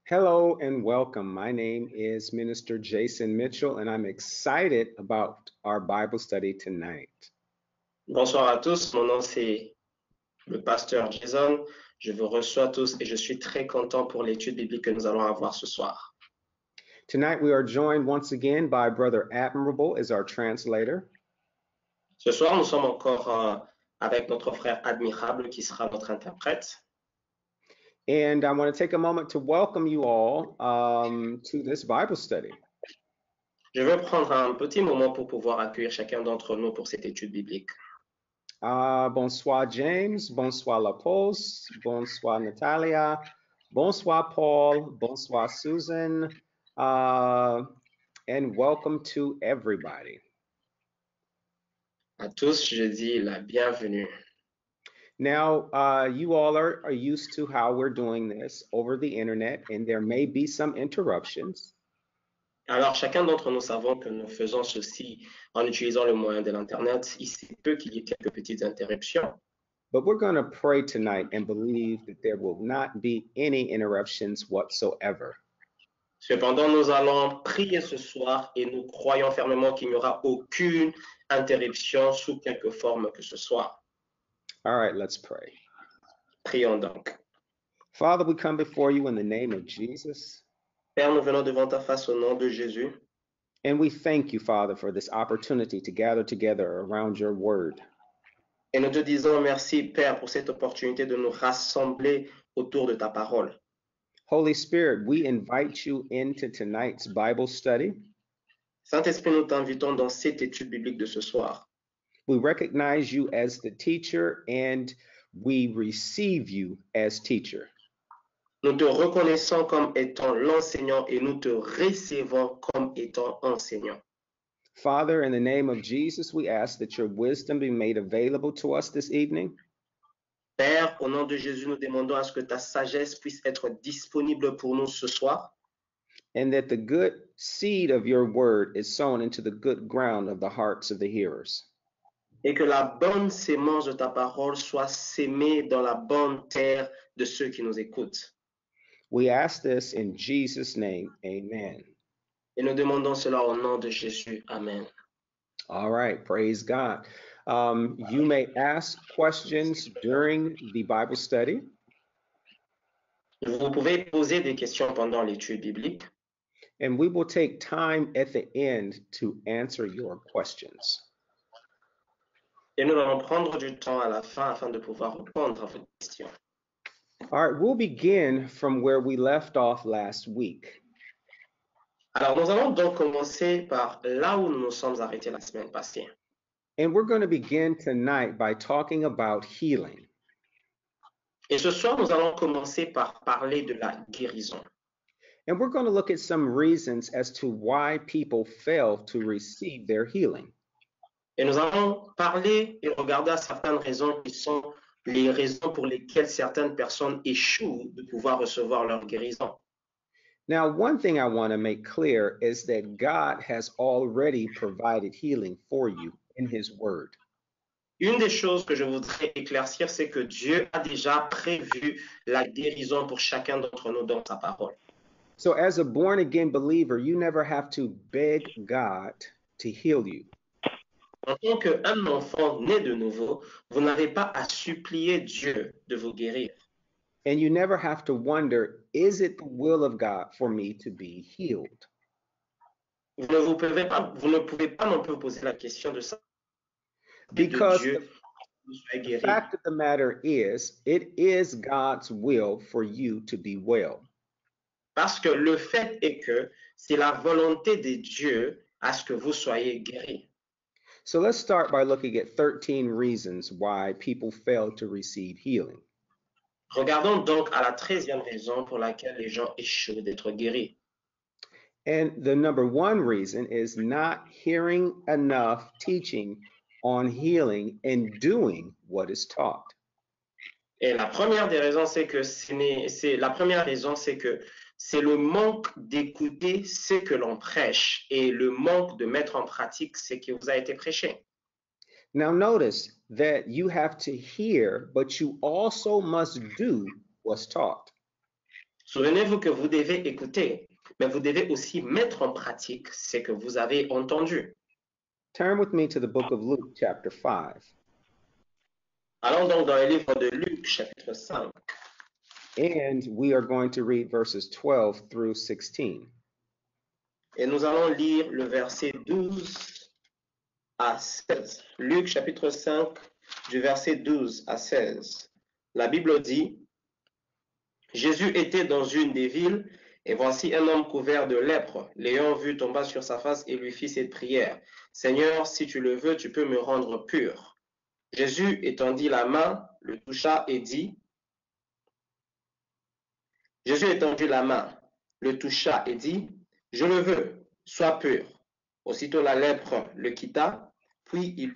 Hello and welcome. My name is Minister Jason Mitchell, and I'm excited about our Bible study tonight. Bonsoir à tous, mon nom c'est le pasteur Jason. Je vous reçois tous et je suis très content pour l'étude biblique que nous allons avoir ce soir. Tonight we are joined once again by Brother Admirable as our translator. Ce soir, nous sommes encore avec notre frère Admirable qui sera notre interprète. And I want to take a moment to welcome you all to this Bible study. Je veux prendre un petit moment pour pouvoir accueillir chacun d'entre nous pour cette étude biblique. Bonsoir James, bonsoir La Pose, bonsoir Natalia, bonsoir Paul, bonsoir Susan, and welcome to everybody. À tous, je dis la bienvenue. Now, you all are used to how we're doing this over the internet, and there may be some interruptions. Alors, chacun d'entre nous savons que nous faisons ceci en utilisant le moyen de l'Internet. Il se peut qu'il y ait quelques petites interruptions. But we're going to pray tonight and believe that there will not be any interruptions whatsoever. Cependant, nous allons prier ce soir et nous croyons fermement qu'il n'y aura aucune interruption sous quelque forme que ce soit. All right, let's pray. Prions donc. Father, we come before you in the name of Jesus. Père, nous venons devant ta face au nom de Jésus. And we thank you, Father, for this opportunity to gather together around your word. Et nous te disons merci, Père, pour cette opportunité de nous rassembler autour de ta parole. Holy Spirit, we invite you into tonight's Bible study. Saint-Esprit, nous t'invitons dans cette étude biblique de ce soir. We recognize you as the teacher and we receive you as teacher. Nous te reconnaissons comme étant l'enseignant et nous te recevons comme étant enseignant. Father, in the name of Jesus, we ask that your wisdom be made available to us this evening. Père, au nom de Jésus, nous demandons à ce que ta sagesse puisse être disponible pour nous ce soir. And that the good seed of your word is sown into the good ground of the hearts of the hearers. Et que la bonne sémence de ta parole soit sémée dans la bonne terre de ceux qui nous écoutent. We ask this in Jesus' name, amen. Et nous demandons cela au nom de Jésus. Amen. All right, praise God. You may ask questions during the Bible study. Vous pouvez poser des questions pendant l'étude biblique. And we will take time at the end to answer your questions. Et nous allons prendre du temps à la fin afin de pouvoir répondre à vos questions. All right, we'll begin from where we left off last week. Alors, nous allons donc commencer par là où nous nous sommes arrêtés la semaine passée. And we're going to begin tonight by talking about healing. Et ce soir, nous allons commencer par parler de la guérison. And we're going to look at some reasons as to why people fail to receive their healing. Et nous allons parler et regarder à certaines raisons qui sont les raisons pour lesquelles certaines personnes échouent de pouvoir recevoir leur guérison. Now, one thing I want to make clear is that God has already provided healing for you in his word. Une des choses que je voudrais éclaircir, c'est que Dieu a déjà prévu la guérison pour chacun d'entre nous dans sa parole. So as a born again believer, you never have to beg God to heal you. En tant qu'un enfant né de nouveau, vous n'avez pas à supplier Dieu de vous guérir. And you never have to wonder, is it the will of God for me to be healed? Vous ne pouvez pas non plus vous poser la question de ça. Because Dieu the fact of the matter is, it is God's will for you to be well. Parce que le fait est que c'est la volonté de Dieu à ce que vous soyez guéris. So let's start by looking at 13 reasons why people fail to receive healing. Regardons donc à la 13e raison pour laquelle les gens échouent d'être guéris. And the number one reason is not hearing enough teaching on healing and doing what is taught. Et la première des raisons, c'est que c'est le manque d'écouter ce que l'on prêche et le manque de mettre en pratique ce qui vous a été prêché. Now notice that you have to hear, but you also must do what's taught. Souvenez-vous que vous devez écouter, mais vous devez aussi mettre en pratique ce que vous avez entendu. Turn with me to the book of Luke, chapter 5. Allons donc dans le livre de Luc, chapitre 5. And we are going to read verses 12 through 16. Et nous allons lire le verset 12 à 16. Luc, chapitre 5, du verset 12 à 16. La Bible dit, Jésus était dans une des villes, et voici un homme couvert de lèpre. L'ayant vu tomba sur sa face et lui fit cette prière. Seigneur, si tu le veux, tu peux me rendre pur. Jésus étendit la main, le toucha et dit, Jésus étendit la main, le toucha et dit, je le veux, sois pur. Aussitôt la lèpre le quitta, puis il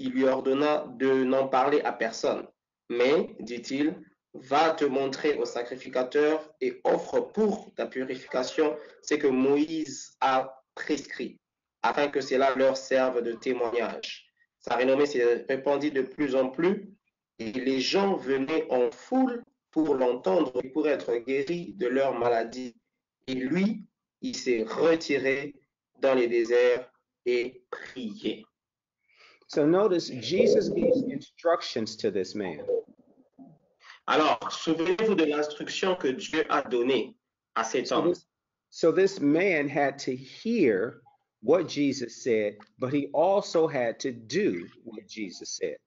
lui ordonna de n'en parler à personne. Mais, dit-il, va te montrer au sacrificateur et offre pour ta purification ce que Moïse a prescrit, afin que cela leur serve de témoignage. Sa renommée s'est répandue de plus en plus, et les gens venaient en foule pour l'entendre et pour être guéris de leur maladie. Et lui, il s'est retiré dans les déserts et prié. So notice Jesus gives instructions to this man. Alors, souvenez-vous de l'instruction que Dieu a donnée à cet homme. So this man had to hear what Jesus said, but he also had to do what Jesus said.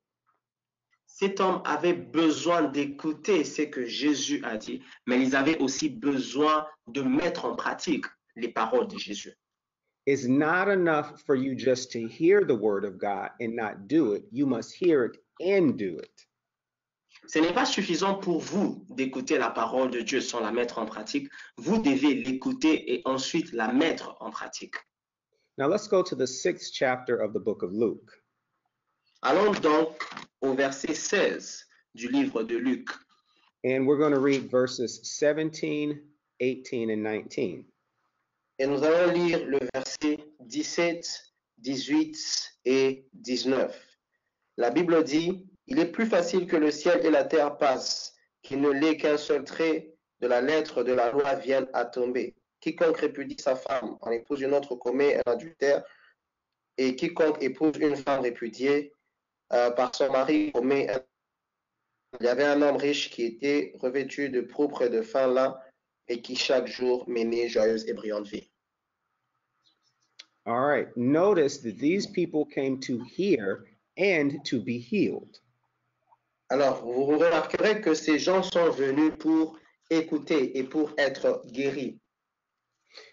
Cet homme avait besoin d'écouter ce que Jésus a dit, mais ils avaient aussi besoin de mettre en pratique les paroles de Jésus. It's not enough for you just to hear the word of God and not do it. You must hear it and do it. Ce n'est pas suffisant pour vous d'écouter la parole de Dieu sans la mettre en pratique. Vous devez l'écouter et ensuite la mettre en pratique. Now let's go to the 6th chapter of the book of Luke. Allons donc au verset 16 du livre de Luc. And we're going to read verses 17, 18, and 19. Et nous allons lire le verset 17, 18 et 19. La Bible dit, il est plus facile que le ciel et la terre passent, qu'il ne l'ait qu'un seul trait de la lettre de la loi vienne à tomber. Quiconque répudie sa femme en épouse une autre commet un adultère, et quiconque épouse une femme répudiée par son mari commet un... Il y avait un homme riche qui était revêtu de pourpre et de fin lin et qui chaque jour menait joyeuse et brillante vie. All right. Notice that these people came to hear and to be healed. Alors, vous remarquerez que ces gens sont venus pour écouter et pour être guéris.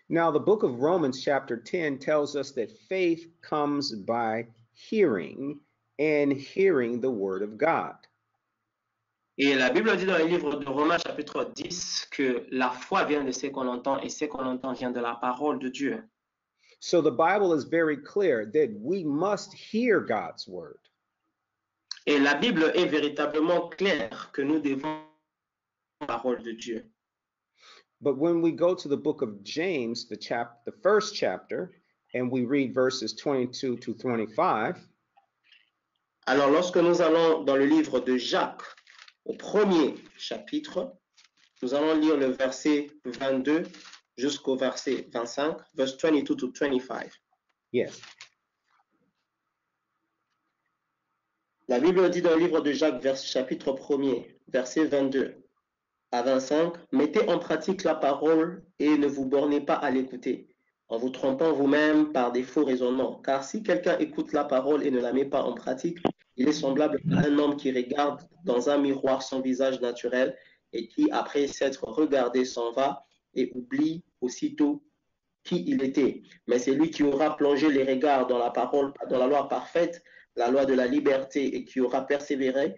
Now, the book of Romans chapter 10 tells us that faith comes by hearing and hearing the word of God. Et la Bible dit dans le livre de Romains chapitre 10 que la foi vient de ce qu'on entend et ce qu'on entend vient de la parole de Dieu. So the Bible is very clear that we must hear God's word. Et la Bible est véritablement claire que nous devons la parole de Dieu. But when we go to the book of James, the first chapter, and we read verses 22 to 25, alors lorsque nous allons dans le livre de Jacques, au premier chapitre, nous allons lire le verset 22 jusqu'au verset 25, verse 22 to 25. Yes. La Bible dit dans le livre de Jacques, chapitre 1er, verset 22 à 25, mettez en pratique la parole et ne vous bornez pas à l'écouter, en vous trompant vous-même par des faux raisonnements. Car si quelqu'un écoute la parole et ne la met pas en pratique, il est semblable à un homme qui regarde dans un miroir son visage naturel et qui, après s'être regardé, s'en va et oublie aussitôt qui il était. Mais c'est lui qui aura plongé les regards dans la parole, dans la loi parfaite, la loi de la liberté, et qui aura persévéré,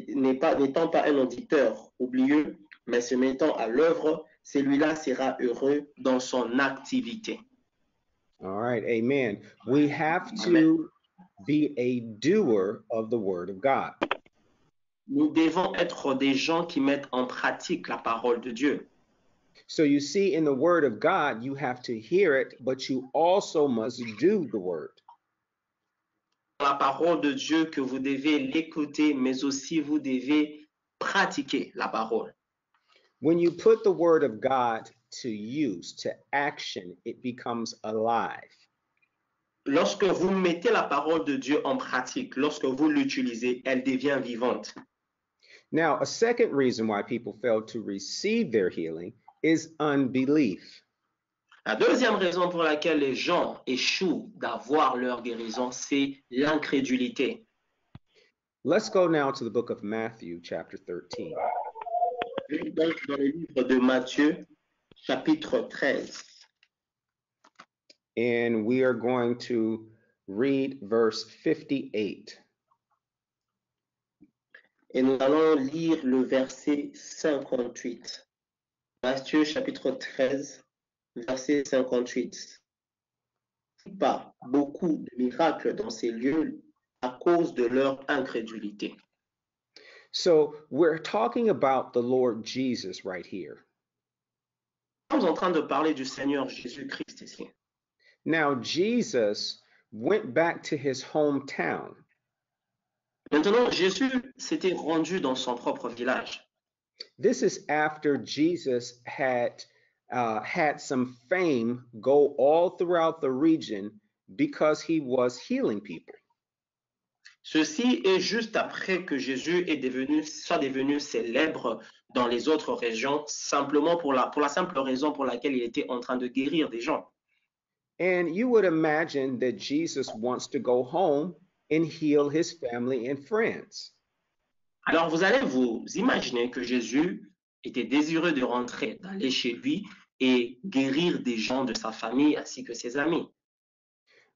n'étant pas un auditeur oublieux, mais se mettant à l'œuvre, celui-là sera heureux dans son activité. All right, amen. We have to be a doer of the word of God. Nous devons être des gens qui mettent en pratique la parole de Dieu. So you see, in the word of God, you have to hear it, but you also must do the word. La parole de Dieu que vous devez l'écouter, mais aussi vous devez pratiquer la parole. When you put the word of God to use, to action, it becomes alive. Lorsque vous mettez la parole de Dieu en pratique, lorsque vous l'utilisez, elle devient vivante. Now, a second reason why people fail to receive their healing is unbelief. La deuxième raison pour laquelle les gens échouent d'avoir leur guérison, c'est l'incrédulité. Let's go now to the book of Matthew, chapter 13. Donc, dans le livre de Matthieu, chapitre 13. And we are going to read verse 58. Et nous allons lire le verset 58. Matthieu chapitre 13, verset 58. Pas beaucoup de miracles dans ces lieux à cause de leur incrédulité. So we're talking about the Lord Jesus right here. Nous sommes en train de parler du Seigneur Jésus-Christ ici. Now, Jesus went back to his hometown. Maintenant, Jésus s'était rendu dans son propre village. This is after Jesus had some fame go all throughout the region because he was healing people. Ceci est juste après que Jésus soit devenu célèbre dans les autres régions, simplement pour la simple raison pour laquelle il était en train de guérir des gens. And you would imagine that Jesus wants to go home and heal his family and friends. Alors vous allez vous imaginer que Jésus était désireux de rentrer, d'aller chez lui et guérir des gens de sa famille ainsi que ses amis.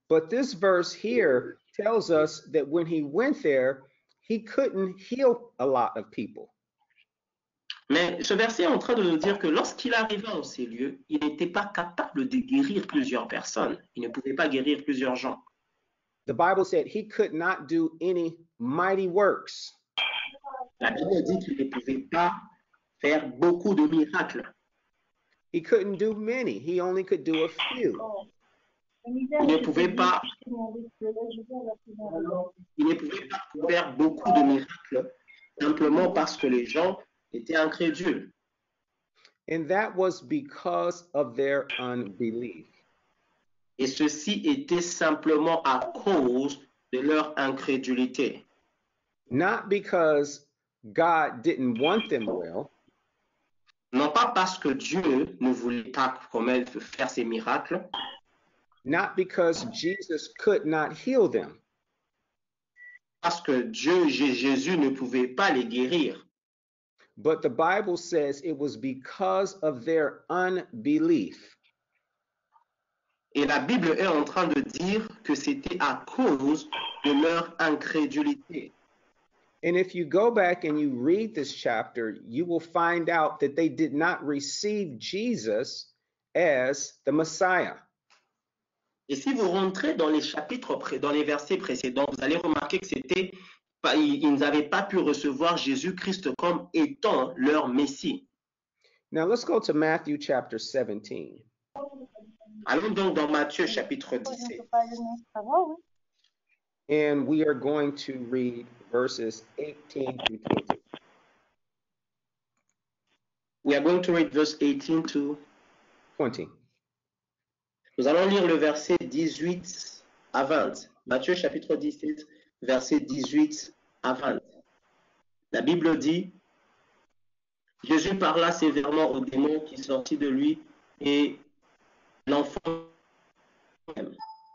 But this verse here tells us that when he went there, he couldn't heal a lot of people. Mais ce verset est en train de nous dire que lorsqu'il arriva en ces lieux, il n'était pas capable de guérir plusieurs personnes. Il ne pouvait pas guérir plusieurs gens. The Bible said he could not do any mighty works. La Bible dit qu'il ne pouvait pas faire beaucoup de miracles. He couldn't do many. He only could do a few. Il ne pouvait pas faire beaucoup de miracles simplement parce que les gens étaient incrédules. And that was because of their unbelief. Et ceci était simplement à cause de leur incrédulité. Not because God didn't want them well, Non pas parce que Dieu ne voulait pas faire ces miracles, not because Jesus could not heal them, parce que Jésus ne pouvait pas les guérir. but the Bible says it was because of their unbelief. Et la Bible est en train de dire que c'était à cause de leur incrédulité. And if you go back and you read this chapter, you will find out that they did not receive Jesus as the Messiah. Et si vous rentrez dans les chapitres, dans les versets précédents, vous allez remarquer que ils n'avaient pas pu recevoir Jésus-Christ comme étant leur Messie. Now let's go to Matthew chapter 17. Allons donc dans Matthieu chapitre 17. And we are going to read verses 18 through 20. We are going to read verse 18 to 20. Nous allons lire le verset 18 à 20. Matthieu chapitre 17, verset 18 à 20. La Bible dit, Jésus parla sévèrement au démon qui sortit de lui et l'enfant.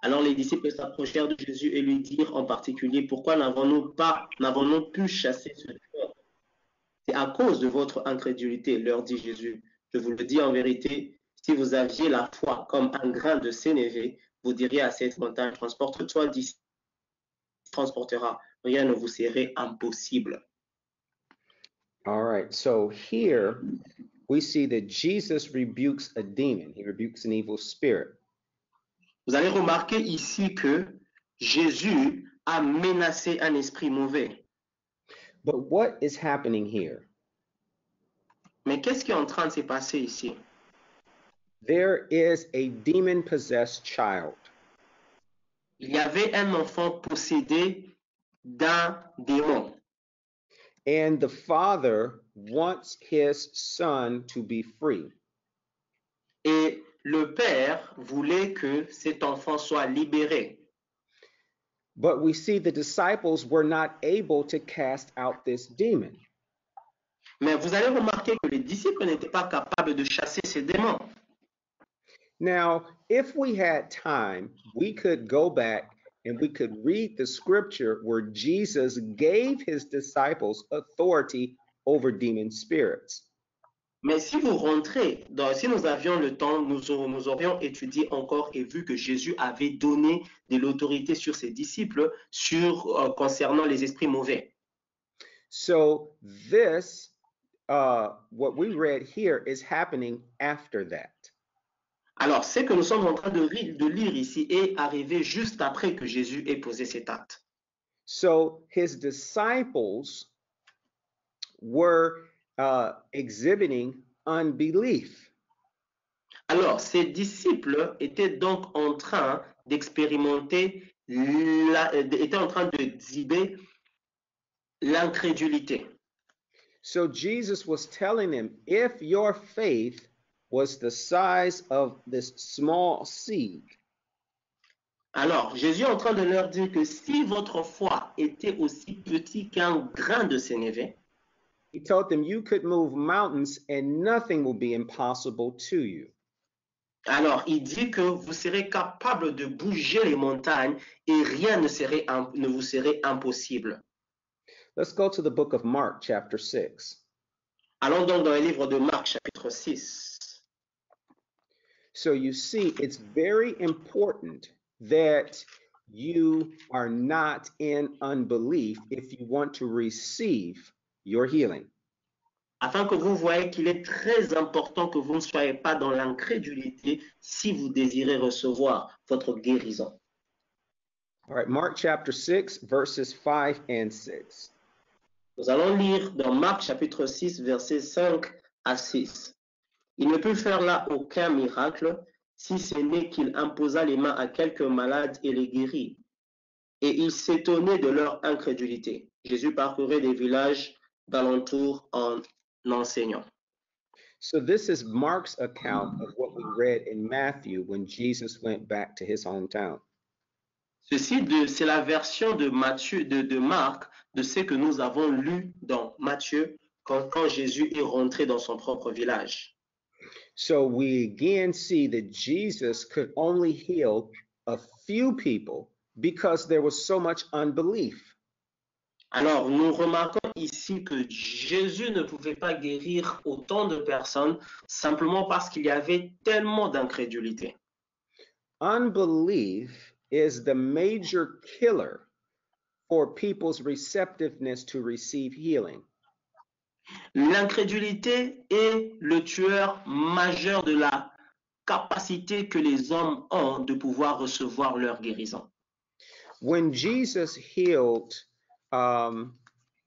Alors les disciples s'approchèrent de Jésus et lui dirent en particulier, pourquoi n'avons-nous pu chasser ce démon? C'est à cause de votre incrédulité, leur dit Jésus. Je vous le dis en vérité, si vous aviez la foi comme un grain de sénévé, vous diriez à cette montagne, transporte-toi d'ici, transportera. Rien ne vous serait impossible. All right, so here we see that Jesus rebukes a demon. He rebukes an evil spirit. Vous allez remarquer ici que Jésus a menacé un esprit mauvais. But what is happening here? Mais qu'est-ce qui est en train de se passer ici? There is a demon-possessed child. Il y avait un enfant possédé d'un démon. And the father wants his son to be free. Et le Père voulait que cet enfant soit libéré. But we see the disciples were not able to cast out this demon. Mais vous allez remarquer que les disciples n'étaient pas capables de chasser ces démons. Now, if we had time, we could go back and we could read the scripture where Jesus gave his disciples authority over demon spirits. Mais si vous rentrez, si nous avions le temps, nous aurions étudié encore et vu que Jésus avait donné de l'autorité sur ses disciples concernant les esprits mauvais. So this, what we read here is happening after that. Alors, ce que nous sommes en train de lire ici est arrivé juste après que Jésus ait posé cet acte. So his disciples were exhibiting unbelief. Alors, ses disciples étaient donc en train d'expérimenter, étaient en train d'exhiber l'incrédulité. So Jesus was telling them, if your faith was the size of this small seed, alors, Jésus est en train de leur dire que si votre foi était aussi petit qu'un grain de sénévé, he told them you could move mountains and nothing will be impossible to you. Alors, il dit que vous serez capable de bouger les montagnes et rien ne vous serait impossible. Let's go to the book of Mark, chapter 6. Allons donc dans le livre de Marc, chapitre 6. So you see, it's very important that you are not in unbelief if you want to receive your healing. Afin que vous voyez qu'il est très important que vous ne soyez pas dans l'incrédulité si vous désirez recevoir votre guérison. All right, Mark chapter 6, verses 5 and 6. Nous allons lire dans Marc chapitre 6, versets 5 à 6. Il ne put faire là aucun miracle, si ce n'est qu'il imposa les mains à quelques malades et les guérit. Et il s'étonnait de leur incrédulité. Jésus parcourait des villages d'alentour en enseignant. So this is Mark's account of what we read in Matthew when Jesus went back to his hometown. C'est la version de Marc de ce que nous avons lu dans Matthieu quand Jésus est rentré dans son propre village. So we again see that Jesus could only heal a few people because there was so much unbelief. Alors, nous remarquons ici que Jésus ne pouvait pas guérir autant de personnes simplement parce qu'il y avait tellement d'incrédulité. Unbelief is the major killer for people's receptiveness to receive healing. L'incrédulité est le tueur majeur de la capacité que les hommes ont de pouvoir recevoir leur guérison. When Jesus healed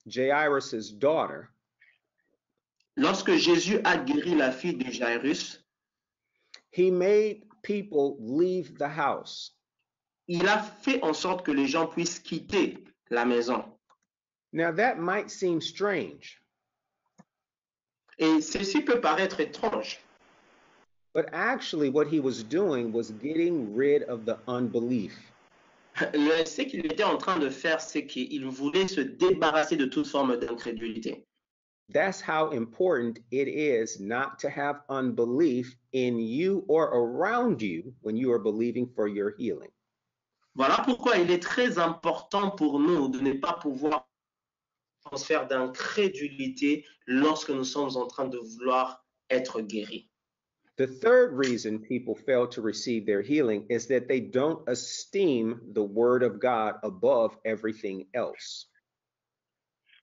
Jairus' daughter, lorsque Jésus a guéri la fille de Jairus, he made people leave the house. Il a fait en sorte que les gens puissent quitter la maison. Now that might seem strange. Et ceci peut paraître étrange. But actually what he was doing was getting rid of the unbelief. Ce qu'il était en train de faire, c'est qu'il voulait se débarrasser de toute forme d'incrédulité. That's how important it is not to have unbelief in you or around you when you are believing for your healing. Voilà pourquoi il est très important pour nous de ne pas pouvoir transfert d'incrédulité lorsque nous sommes en train de vouloir être guéris. The third reason people fail to receive their healing is that they don't esteem the word of God above everything else.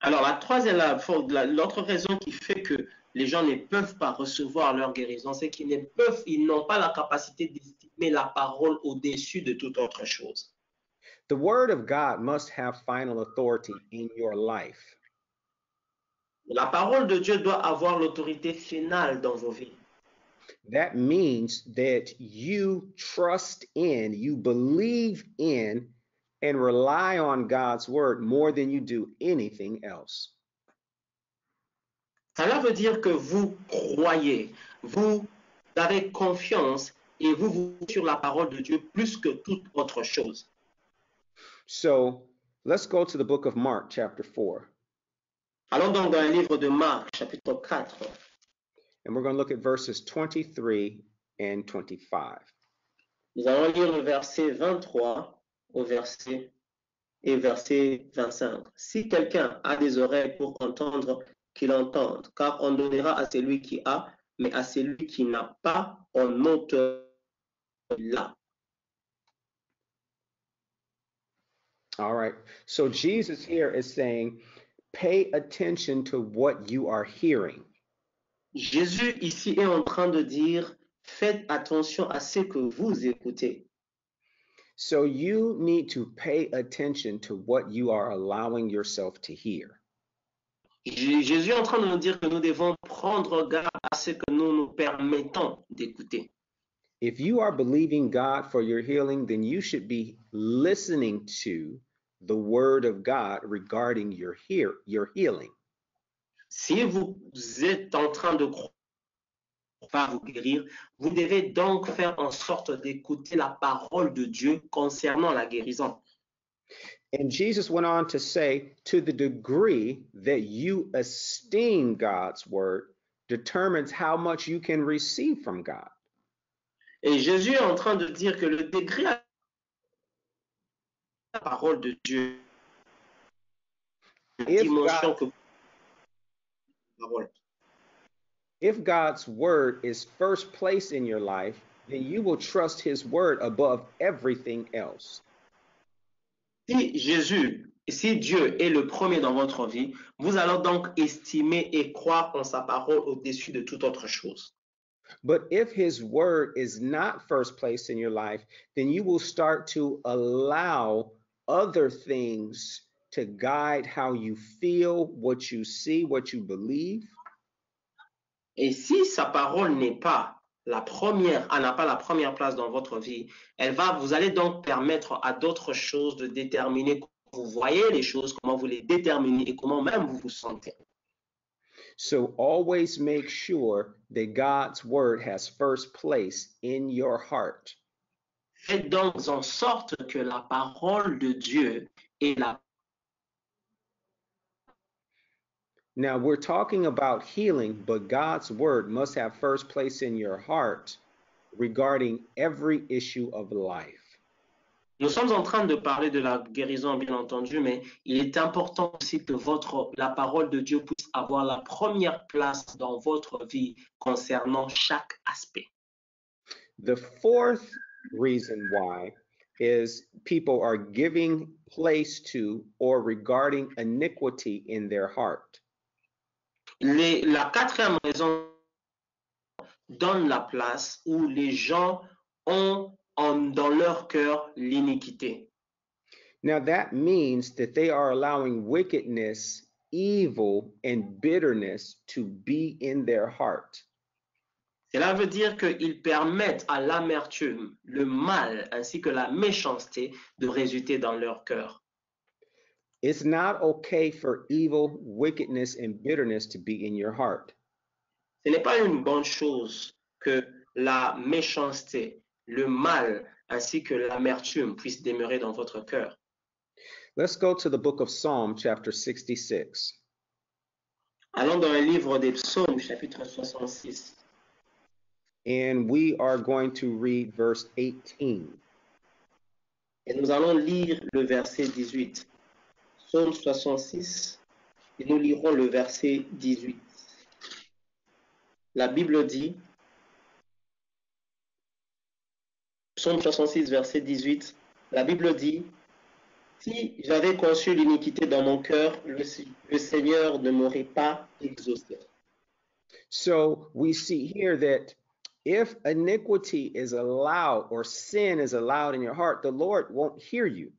Alors l'autre raison qui fait que les gens ne peuvent pas recevoir leur guérison, c'est qu'ils n'ont pas la capacité d'estimer la parole au-dessus de toute autre chose. The word of God must have final authority in your life. La parole de Dieu doit avoir l'autorité finale dans vos vies. That means that you trust in, you believe in, and rely on God's word more than you do anything else. Cela veut dire que vous croyez, vous avez confiance et vous sur la parole de Dieu plus que toute autre chose. So let's go to the book of Mark, chapter 4, Allons donc dans le livre de Marc, chapitre 4, and we're going to look at verses 23 and 25. nous allons lire le verset 23 au verset et verset 25. Si quelqu'un a des oreilles pour entendre, qu'il entende, car on donnera à celui qui a, mais à celui qui n'a pas, on ôtera là. All right. So Jesus here is saying, pay attention to what you are hearing. Jésus ici est en train de dire, faites attention à ce que vous écoutez. So you need to pay attention to what you are allowing yourself to hear. Jésus est en train de nous dire que nous devons prendre garde à ce que nous nous permettons d'écouter. If you are believing God for your healing, then you should be listening to the word of God regarding your healing. Si vous êtes en train de croire va vous guérir, vous devez donc faire en sorte d'écouter la parole de Dieu concernant la guérison. And Jesus went on to say, to the degree that you esteem God's word determines how much you can receive from God. Et Jésus est en train de dire que le degré à la parole de Dieu, la dimension que parole. If God's word is first place in your life, then you will trust his word above everything else. Si Dieu est le premier dans votre vie, vous allez donc estimer et croire en sa parole au-dessus de toute autre chose. But if his word is not first place in your life, then you will start to allow other things to guide how you feel, what you see, what you believe. Et si sa parole n'est pas la première, elle n'a pas la première place dans votre vie, vous allez donc permettre à d'autres choses de déterminer comment vous voyez les choses, comment vous les déterminez et comment même vous vous sentez. So always make sure that God's word has first place in your heart. Faites donc en sorte que la parole de Dieu est la. Now we're talking about healing, but God's word must have first place in your heart regarding every issue of life. Nous sommes en train de parler de la guérison, bien entendu, mais il est important aussi que la parole de Dieu puisse avoir la première place dans votre vie concernant chaque aspect. The fourth reason why is people are giving place to or regarding iniquity in their heart. La quatrième raison donne la place où les gens ont dans leur cœur l'iniquité. Now that means that they are allowing wickedness, evil, and bitterness to be in their heart. Cela veut dire qu'ils permettent à l'amertume, le mal ainsi que la méchanceté de résulter dans leur cœur. It's not okay for evil, wickedness, and bitterness to be in your heart. Ce n'est pas une bonne chose que la méchanceté, le mal ainsi que l'amertume puissent demeurer dans votre cœur. Let's go to the book of Psalm, chapter 66. Allons dans le livre des Psaumes, chapitre 66. And we are going to read verse 18. Et nous allons lire le verset 18. Psaume 66, et nous lirons le verset 18. La Bible dit, Psaume 66, verset 18, la Bible dit, si j'avais conçu l'iniquité dans mon cœur, le Seigneur ne m'aurait pas exaucé. So we see here that if iniquity is allowed or sin is allowed in your heart, the Lord won't hear you.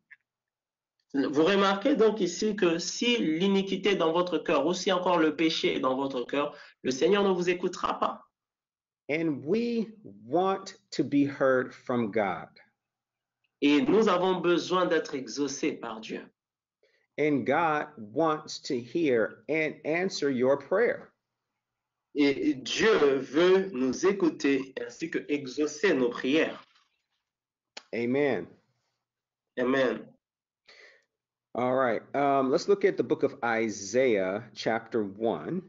Vous remarquez donc ici que si l'iniquité est dans votre cœur, ou si encore le péché est dans votre cœur, le Seigneur ne vous écoutera pas. And we want to be heard from God. Et nous avons besoin d'être exaucés par Dieu. And God wants to hear and answer your prayer. Et Dieu veut nous écouter ainsi que exaucer nos prières. Amen. Amen. All right. Let's look at the book of Isaiah, chapter 1.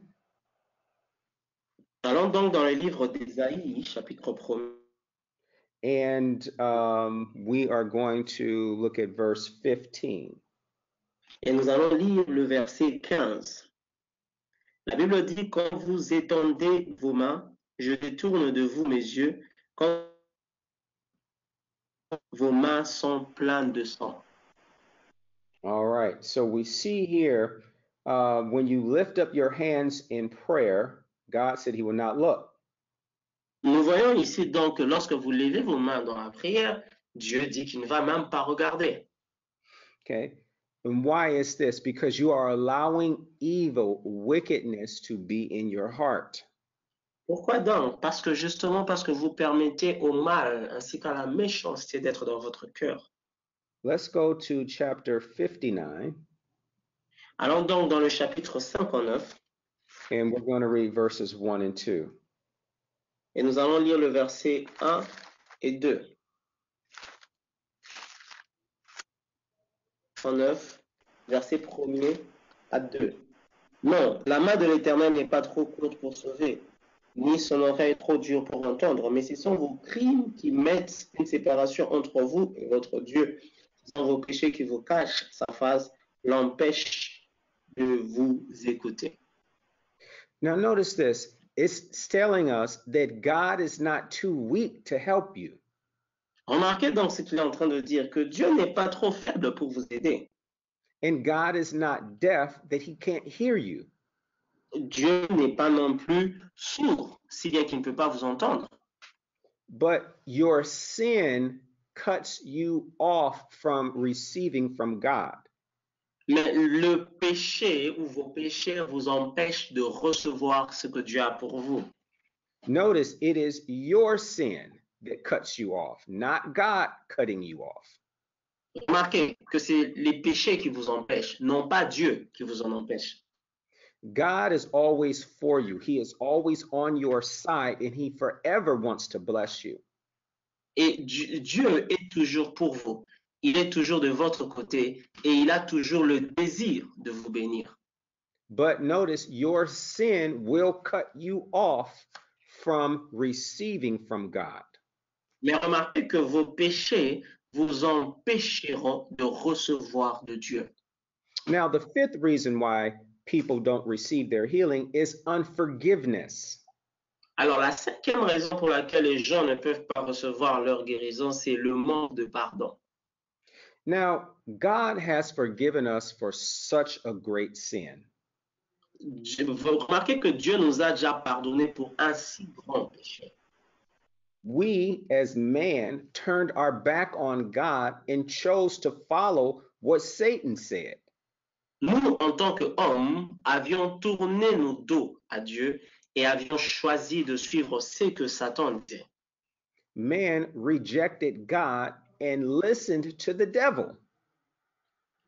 Allons donc dans le livre d'Ésaïe, chapitre 1er. And we are going to look at verse 15. Et nous allons lire le verset 15. La Bible dit, quand vous étendez vos mains, je détourne de vous mes yeux, quand vos mains sont pleines de sang. All right. So we see here when you lift up your hands in prayer, God said he will not look. Nous voyons ici donc que lorsque vous levez vos mains dans la prière, Dieu dit qu'il ne va même pas regarder. Okay. And why is this? Because you are allowing evil, wickedness to be in your heart. Pourquoi donc? Parce que vous permettez au mal ainsi qu'à la méchanceté d'être dans votre cœur. Let's go to chapter 59. Allons donc dans le chapitre 59 and we're going to read verses 1 and 2. et nous allons lire le verset 1 et 2. 59, verset 1er à 2. Non, la main de l'Éternel n'est pas trop courte pour sauver, ni son oreille trop dure pour entendre, mais ce sont vos crimes qui mettent une séparation entre vous et votre Dieu. Ce sont vos péchés qui vous cachent sa face, l'empêchent de vous écouter. Now notice this. It's telling us that God is not too weak to help you. Remarquez donc ce qu'il est en train de dire, que Dieu n'est pas trop faible pour vous aider. And God is not deaf that he can't hear you. Dieu n'est pas non plus sourd, si bien qu'il ne peut pas vous entendre. But your sin cuts you off from receiving from God. Mais le péché ou vos péchés vous empêchent de recevoir ce que Dieu a pour vous. Notice it is your sin that cuts you off, not God cutting you off. Remarquez que c'est les péchés qui vous empêchent, non pas Dieu qui vous en empêche. God is always for you. He is always on your side and he forever wants to bless you. Et Dieu est toujours pour vous. Il est toujours de votre côté et il a toujours le désir de vous bénir. But notice your sin will cut you off from receiving from God. Mais remarquez que vos péchés vous empêcheront de recevoir de Dieu. Now, the fifth reason why people don't receive their healing is unforgiveness. Alors, la cinquième raison pour laquelle les gens ne peuvent pas recevoir leur guérison, c'est le manque de pardon. Now, God has forgiven us for such a great sin. Vous remarquez que Dieu nous a déjà pardonné pour un si grand péché. We, as man, turned our back on God and chose to follow what Satan said. Nous, en tant qu'hommes, avions tourné nos dos à Dieu et avions choisi de suivre ce que Satan disait. Man rejected God and listened to the devil.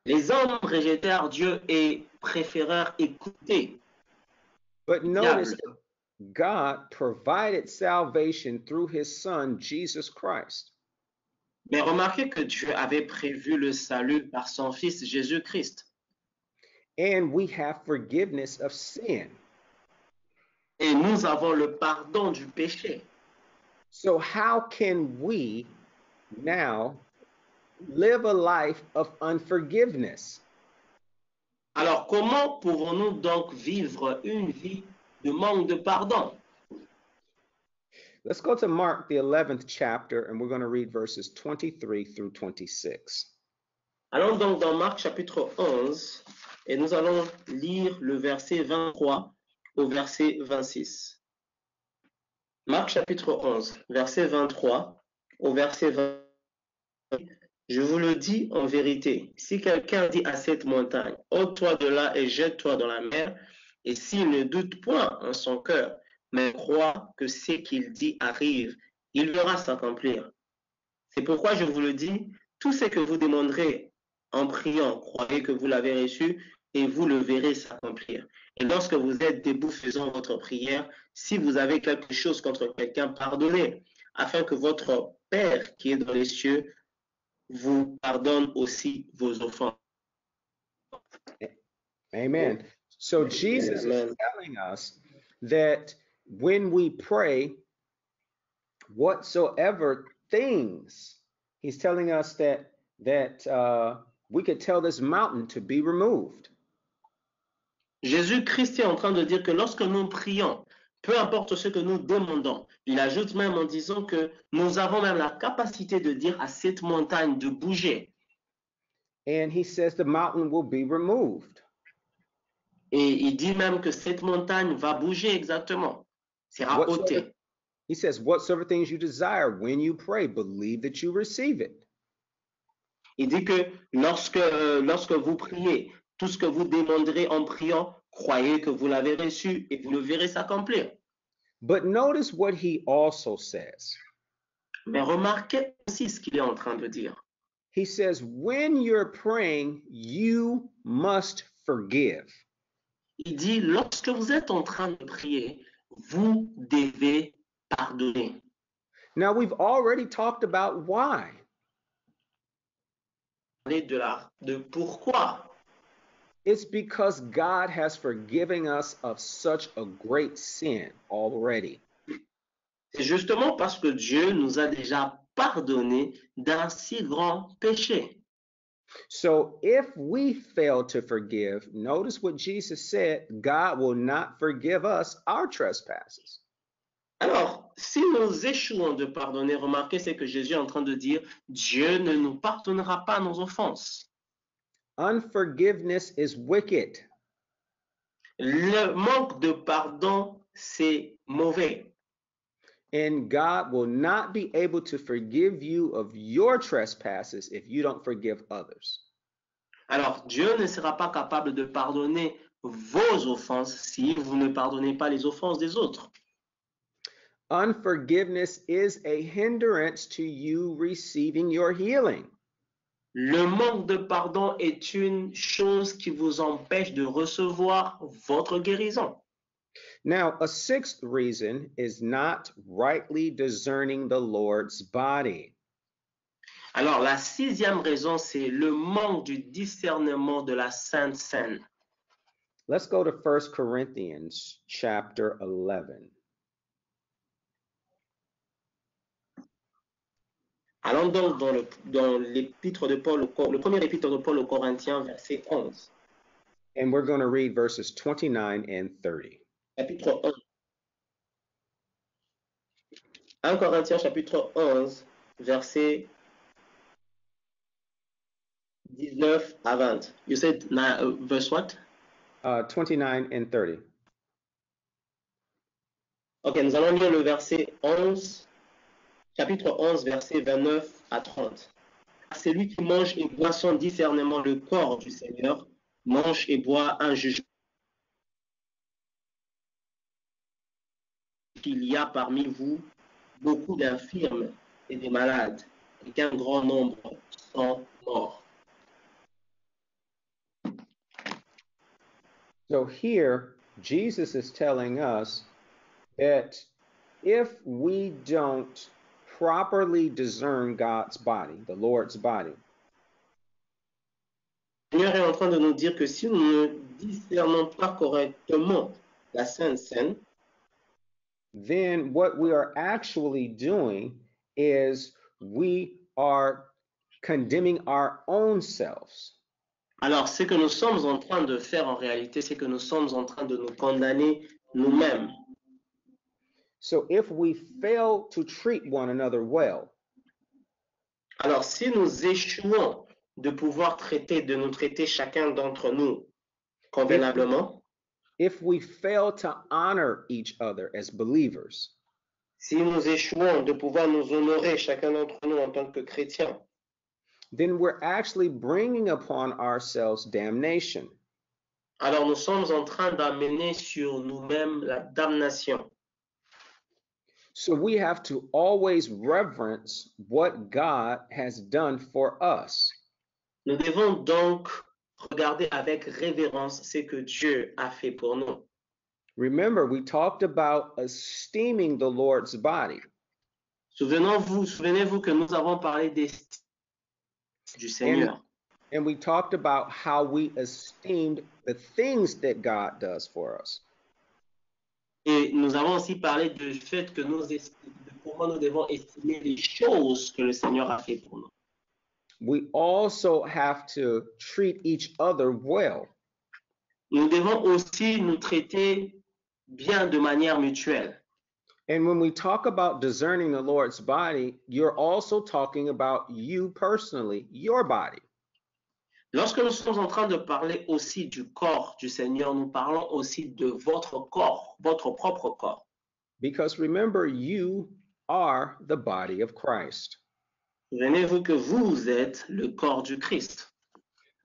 Les hommes rejetèrent Dieu et préférèrent écouter. But le notice diable. God provided salvation through his son, Jesus Christ. Mais remarquez que Dieu avait prévu le salut par son Fils Jésus-Christ. And we have forgiveness of sin. Et nous avons le pardon du péché. So how can we now live a life of unforgiveness? Alors, comment pouvons-nous donc vivre une vie de manque de pardon? Let's go to Mark, the 11th chapter, and we're going to read verses 23 through 26. Allons donc dans Marc chapitre 11 et nous allons lire le verset 23 au verset 26. Marc chapitre 11, verset 23 au verset 20. Je vous le dis en vérité, si quelqu'un dit à cette montagne, ôte-toi de là et jette-toi dans la mer, et s'il ne doute point en son cœur, mais croit que ce qu'il dit arrive, il verra s'accomplir. C'est pourquoi je vous le dis, tout ce que vous demanderez en priant, croyez que vous l'avez reçu et vous le verrez s'accomplir. Et lorsque vous êtes debout faisant votre prière, si vous avez quelque chose contre quelqu'un, pardonnez, afin que votre Père qui est dans les cieux vous pardonne aussi vos offenses. Amen. So Jesus is Amen. telling us that when we pray, whatsoever things, he's telling us that we could tell this mountain to be removed. Jésus-Christ est en train de dire que lorsque nous prions, peu importe ce que nous demandons, il ajoute même en disant que nous avons même la capacité de dire à cette montagne de bouger. And he says the mountain will be removed. Et il dit même que cette montagne va bouger exactement, sera Whatsoever, ôtée. he says, whatsoever things you desire, when you pray, believe that you receive it. Il dit que lorsque vous priez, tout ce que vous demanderez en priant, croyez que vous l'avez reçu et vous le verrez s'accomplir. But notice what he also says. Mais remarquez aussi ce qu'il est en train de dire. He says, when you're praying, you must forgive. Il dit, lorsque vous êtes en train de prier, vous devez pardonner. Now, we've already talked about why. De pourquoi. It's because God has forgiven us of such a great sin already. C'est justement parce que Dieu nous a déjà pardonné d'un si grand péché. So if we fail to forgive, notice what Jesus said, God will not forgive us our trespasses. Alors, si nous échouons de pardonner, remarquez ce que Jésus est en train de dire, Dieu ne nous pardonnera pas nos offenses. Unforgiveness is wicked. Le manque de pardon, c'est mauvais. And God will not be able to forgive you of your trespasses if you don't forgive others. Alors, Dieu ne sera pas capable de pardonner vos offenses si vous ne pardonnez pas les offenses des autres. Unforgiveness is a hindrance to you receiving your healing. Le manque de pardon est une chose qui vous empêche de recevoir votre guérison. Now, a sixth reason is not rightly discerning the Lord's body. Alors, la sixième raison, c'est le manque du discernement de la Sainte Seine. Let's go to 1 Corinthians chapter 11. Allons donc dans l'épître de Paul, le premier épître de Paul aux Corinthiens, verset 11. And we're going to read verses 29 and 30. Chapitre 1. 1 Corinthiens, chapitre 11, verset 19 à 20. You said verse what? 29 and 30. Ok, nous allons lire le verset 11, chapitre 11, verset 29 à 30. Celui qui mange et boit sans discernement le corps du Seigneur, mange et boit un jugement. Il y a parmi vous beaucoup d'infirmes et des malades, et qu'un grand nombre sont morts. So here, Jesus is telling us that if we don't properly discern God's body, the Lord's body, Le Seigneur est en train de nous dire que si nous ne discernons pas correctement la Sainte Seine, then what we are actually doing is we are condemning our own selves. alors ce que nous sommes en train de faire en réalité, c'est que nous sommes en train de nous condamner nous-mêmes. So if we fail to treat one another well, Alors si nous échouons de pouvoir de nous traiter chacun d'entre nous convenablement, if we fail to honor each other as believers, si nous échouons de pouvoir nous honorer chacun d'entre nous en tant que chrétiens, then we're actually bringing upon ourselves damnation. alors nous sommes en train d'amener sur nous-mêmes la damnation. So we have to always reverence what God has done for us. Nous devons donc regarder avec révérence ce que Dieu a fait pour nous. Remember, we talked about esteeming the Lord's body. Souvenez-vous que nous avons parlé d'estime du Seigneur. And we talked about how we esteemed the things that God does for us. Et nous avons aussi parlé du fait que de comment nous devons estimer les choses que le Seigneur a fait pour nous. We also have to treat each other well. Nous devons aussi nous traiter bien de manière mutuelle. And when we talk about discerning the Lord's body, you're also talking about you personally, your body. Lorsque nous sommes en train de parler aussi du corps du Seigneur, nous parlons aussi de votre corps, votre propre corps. Because remember, you are the body of Christ. Souvenez-vous que vous êtes le corps du Christ.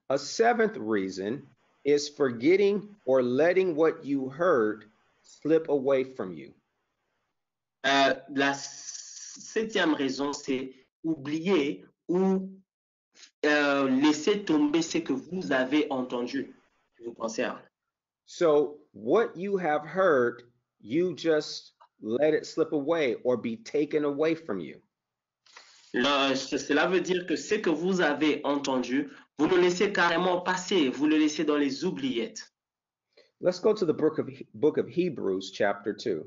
A seventh reason is forgetting or letting what you heard slip away from you. La septième raison, c'est oublier ou laisser tomber ce que vous avez entendu, qui vous concerne. So what you have heard, you just let it slip away or be taken away from you. Cela veut dire que ce que vous avez entendu, vous le laissez carrément passer, vous le laissez dans les oubliettes. Let's go to the book of Hebrews, chapter 2.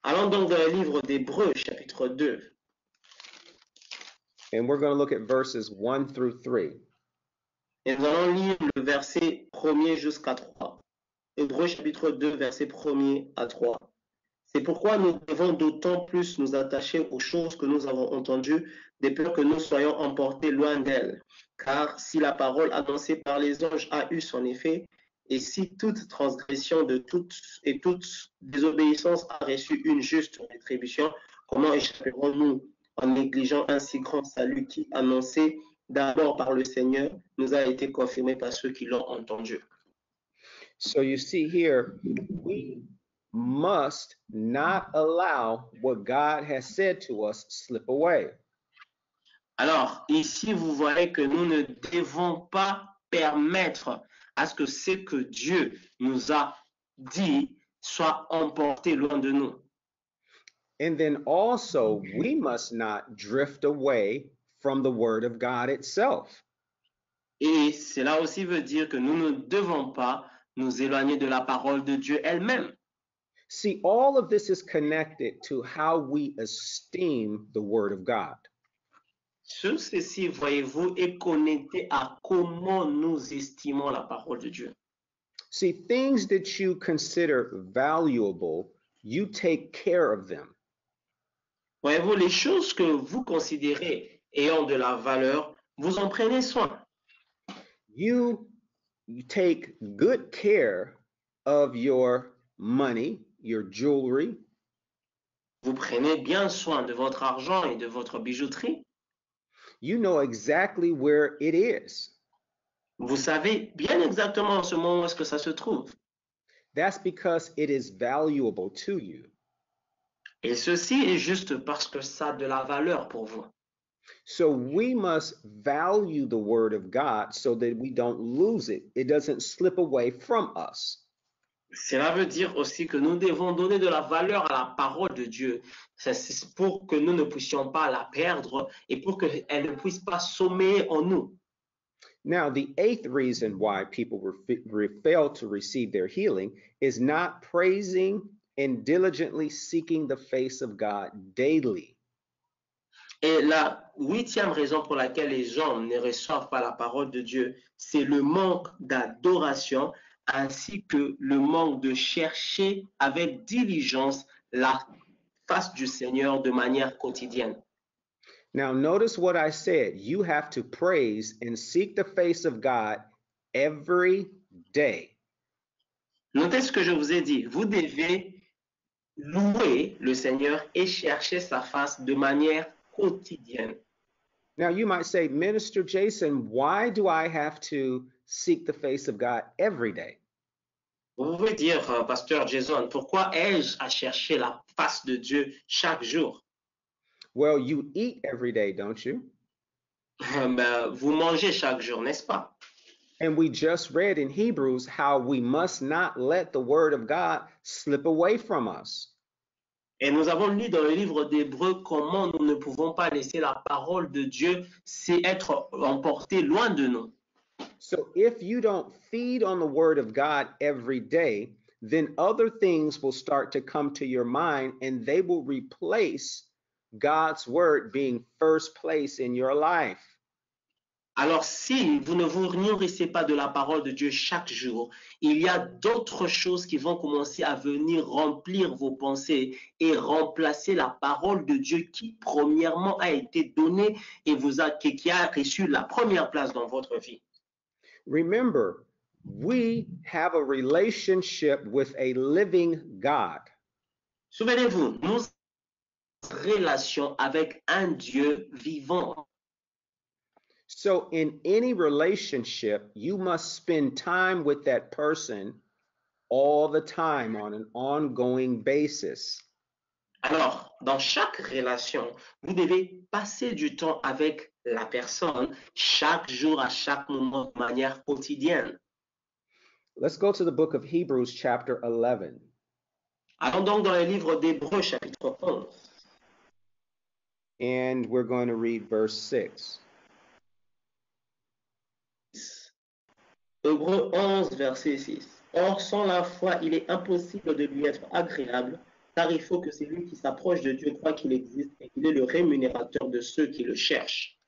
Allons donc dans le livre d'Hébreux, chapitre 2. And we're going to look at verses 1 through 3. Et nous allons lire le verset 1er jusqu'à 3. Hébreux, chapitre 2, verset 1er à 3. C'est pourquoi nous devons d'autant plus nous attacher aux choses que nous avons entendues, de peur que nous soyons emportés loin d'elles. Car si la parole annoncée par les anges a eu son effet, et si toute transgression de toute désobéissance a reçu une juste rétribution, comment échapperons-nous en négligeant un si grand salut qui, annoncé d'abord par le Seigneur, nous a été confirmé par ceux qui l'ont entendu? So you see here, we must not allow what God has said to us slip away. Alors, ici, vous voyez que nous ne devons pas permettre à ce que Dieu nous a dit soit emporté loin de nous. And then also, we must not drift away from the word of God itself. Et cela aussi veut dire que nous ne devons pas nous éloigner de la parole de Dieu elle-même. See, all of this is connected to how we esteem the word of God. Tout ceci, voyez-vous, est connecté à comment nous estimons la parole de Dieu. See, things that you consider valuable, you take care of them. Voyez-vous, les choses que vous considérez ayant de la valeur, vous en prenez soin. You take good care of your money, your jewelry. Vous prenez bien soin de votre argent et de votre bijouterie. You know exactly where it is. Vous savez bien exactement en ce moment où est-ce que ça se trouve. That's because it is valuable to you. Et ceci est juste parce que ça a de la valeur pour vous. So we must value the word of God so that we don't lose it. It doesn't slip away from us. Cela veut dire aussi que nous devons donner de la valeur à la parole de Dieu. C'est pour que nous ne puissions pas la perdre et pour qu'elle ne puisse pas sommeiller en nous. Now, the eighth reason why people fail to receive their healing is not praising and diligently seeking the face of God daily. Et la huitième raison pour laquelle les gens ne reçoivent pas la parole de Dieu, c'est le manque d'adoration ainsi que le manque de chercher avec diligence la face du Seigneur de manière quotidienne. Now, notice what I said. You have to praise and seek the face of God every day. Notez ce que je vous ai dit. Vous devez louer le Seigneur et chercher sa face de manière quotidienne. Now, you might say, Minister Jason, why do I have to seek the face of God every day? Vous pouvez dire, Pasteur Jason, pourquoi ai-je à chercher la face de Dieu chaque jour? Well, you eat every day, don't you? Ben, vous mangez chaque jour, n'est-ce pas? And we just read in Hebrews how we must not let the word of God slip away from us. Et nous avons lu dans le livre d'Hébreux comment nous ne pouvons pas laisser la parole de Dieu être emportée loin de nous. So if you don't feed on the word of God every day, then other things will start to come to your mind and they will replace God's word being first place in your life. Alors, si vous ne vous nourrissez pas de la parole de Dieu chaque jour, il y a d'autres choses qui vont commencer à venir remplir vos pensées et remplacer la parole de Dieu qui, premièrement, a été donnée et qui a reçu la première place dans votre vie. Remember, we have a relationship with a living God. Souvenez-vous, nous avons une relation avec un Dieu vivant. So in any relationship, you must spend time with that person all the time on an ongoing basis. Alors, dans chaque relation, vous devez passer du temps avec la personne chaque jour, à chaque moment, de manière quotidienne. Let's go to the book of Hebrews, chapter 11. Allons donc dans le livre d'Hébreux, chapitre 11. And we're going to read verse 6. Hébreux 11, verset 6. Or, sans la foi, il est impossible de lui être agréable, car il faut que celui qui s'approche de Dieu croit qu'il existe et qu'il est le rémunérateur de ceux qui le cherchent.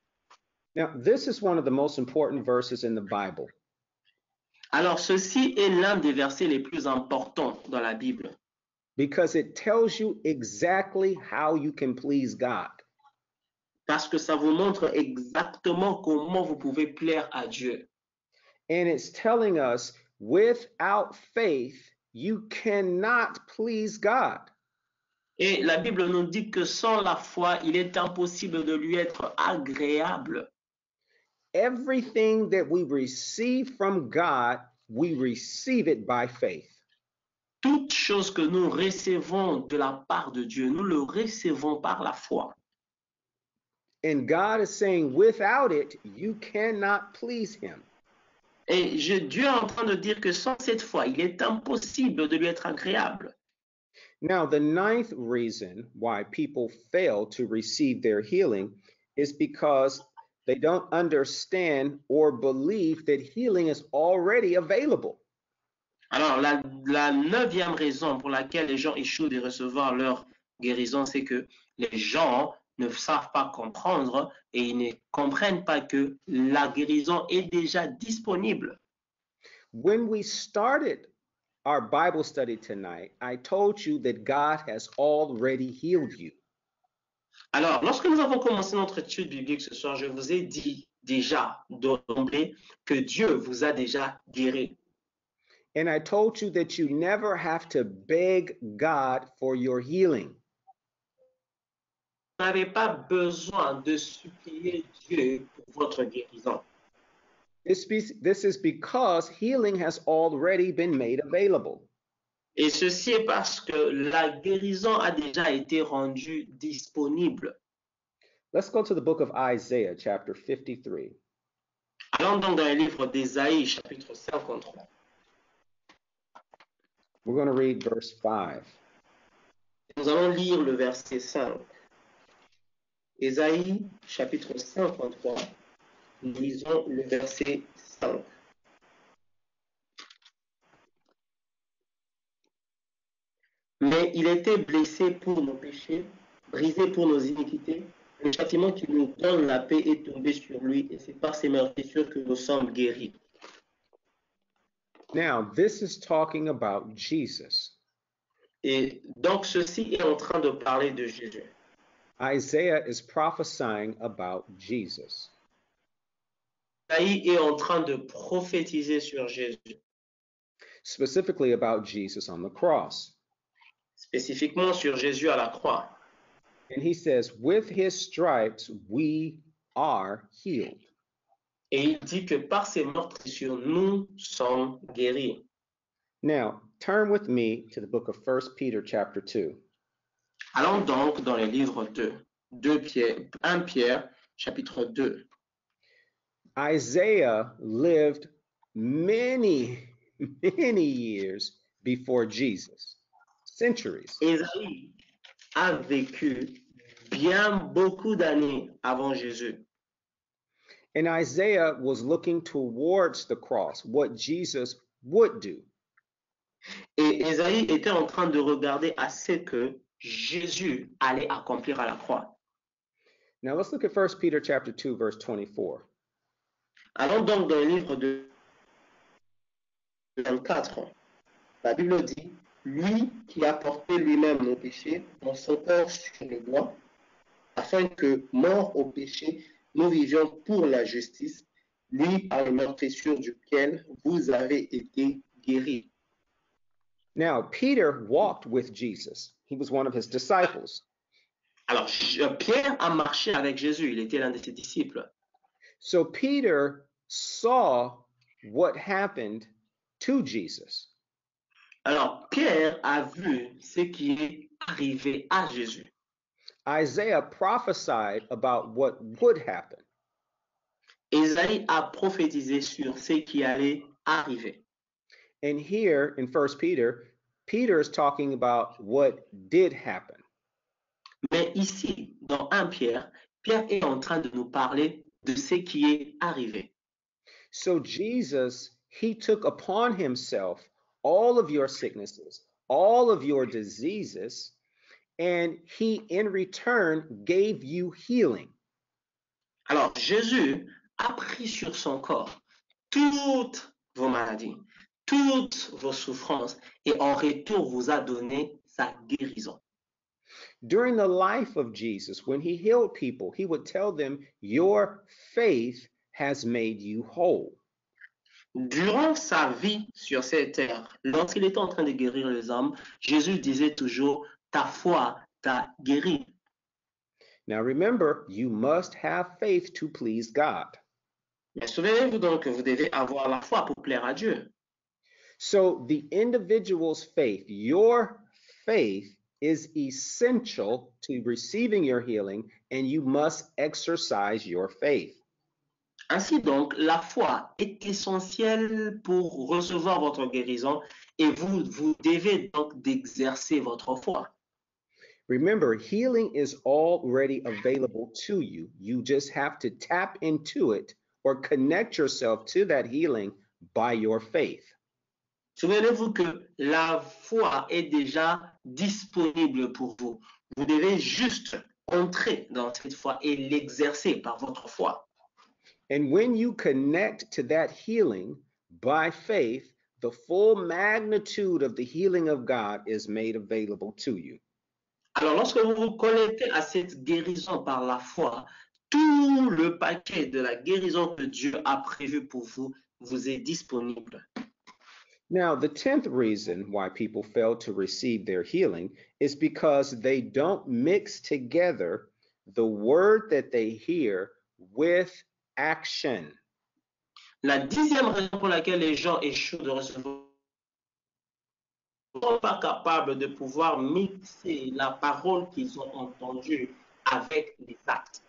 Now, this is one of the most important verses in the Bible. Alors, ceci est l'un des versets les plus importants dans la Bible. Because it tells you exactly how you can please God. Parce que ça vous montre exactement comment vous pouvez plaire à Dieu. And it's telling us without faith, you cannot please God. Et la Bible nous dit que sans la foi, il est impossible de lui être agréable. Everything that we receive from God, we receive it by faith. Toute chose que nous recevons de la part de Dieu, nous le recevons par la foi. And God is saying, without it, you cannot please him. Et Dieu est en train de dire que sans cette foi, il est impossible de lui être agréable. Now, the ninth reason why people fail to receive their healing is because they don't understand or believe that healing is already available. Alors, la neuvième raison pour laquelle les gens échouent de recevoir leur guérison, c'est que les gens ne savent pas comprendre et ils ne comprennent pas que la guérison est déjà disponible. When we started our Bible study tonight, I told you that God has already healed you. Alors, lorsque nous avons commencé notre étude biblique ce soir, je vous ai dit déjà d'emblée que Dieu vous a déjà guéri. And I told you that you never have to beg God for your healing. Vous n'avez pas besoin de supplier Dieu pour votre guérison. This is because healing has already been made available. Et ceci est parce que la guérison a déjà été rendue disponible. Let's go to the book of Isaiah, chapter 53. Allons donc dans le livre d'Ésaïe, chapitre 53. We're going to read verse 5. Nous allons lire le verset 5. Ésaïe, chapitre 53. Nous lisons le verset 5. Mais il était blessé pour nos péchés, brisé pour nos iniquités. Le châtiment qui nous donne la paix est tombé sur lui, et c'est par ses meurtrissures que nous sommes guéris. Now, this is talking about Jesus. Et donc, ceci est en train de parler de Jésus. Isaiah is prophesying about Jesus. Isaïe est en train de prophétiser sur Jésus, Specifically about Jesus on the cross. spécifiquement sur Jésus à la croix. And he says, with his stripes, we are healed. Et il dit que par ses meurtrissures, nous sommes guéris. Now, turn with me to the book of 1 Peter chapter 2. Allons donc dans le livre 1 Pierre, chapitre 2. Isaiah lived many, many years before Jesus, centuries. Ésaïe a vécu bien beaucoup d'années avant Jésus. And Isaiah was looking towards the cross, what Jesus would do. Et Ésaïe était en train de regarder à ce que Jésus allait accomplir à la croix. Now let's look at 1 Peter chapter 2, verse 24. Allons donc dans le livre de 24. La Bible dit, lui qui a porté lui-même nos péchés dans son corps sur le bois, afin que, mort au péché, nous vivions pour la justice, lui par les meurtrissures duquel vous avez été guéris. Now, Peter walked with Jesus. He was one of his disciples. Alors, Pierre a marché avec Jésus, il était l'un de ses disciples. So Peter saw what happened to Jesus. Alors, Pierre a vu ce qui est arrivé à Jésus. Isaiah prophesied about what would happen. Ésaïe a prophétisé sur ce qui allait arriver. And here in 1 Peter, Peter is talking about what did happen. Mais ici, dans 1 Pierre, Pierre est en train de nous parler de ce qui est arrivé. So Jesus, he took upon himself all of your sicknesses, all of your diseases, and he in return gave you healing. Alors, Jésus a pris sur son corps toutes vos maladies, toutes vos souffrances, et en retour vous a donné sa guérison. During the life of Jesus, when he healed people, he would tell them, your faith has made you whole. Durant sa vie sur cette terre, lorsqu'il était en train de guérir les hommes, Jésus disait toujours, ta foi t'a guéri. Now remember, you must have faith to please God. Mais souvenez-vous donc que vous devez avoir la foi pour plaire à Dieu. So the individual's faith, your faith, is essential to receiving your healing, and you must exercise your faith. Ainsi donc, la foi est essentielle pour recevoir votre guérison et vous devez donc d'exercer votre foi. Remember, healing is already available to you. You just have to tap into it or connect yourself to that healing by your faith. Souvenez-vous que la foi est déjà disponible pour vous. Vous devez juste entrer dans cette foi et l'exercer par votre foi. And when you connect to that healing by faith, the full magnitude of the healing of God is made available to you. Alors, lorsque vous vous connectez à cette guérison par la foi, tout le paquet de la guérison que Dieu a prévu pour vous vous est disponible. Now, the 10th reason why people fail to receive their healing is because they don't mix together the word that they hear with action. La 10e raison pour laquelle les gens échouent de recevoir, ils ne sont pas capables de pouvoir mixer la parole qu'ils ont entendue avec les actes.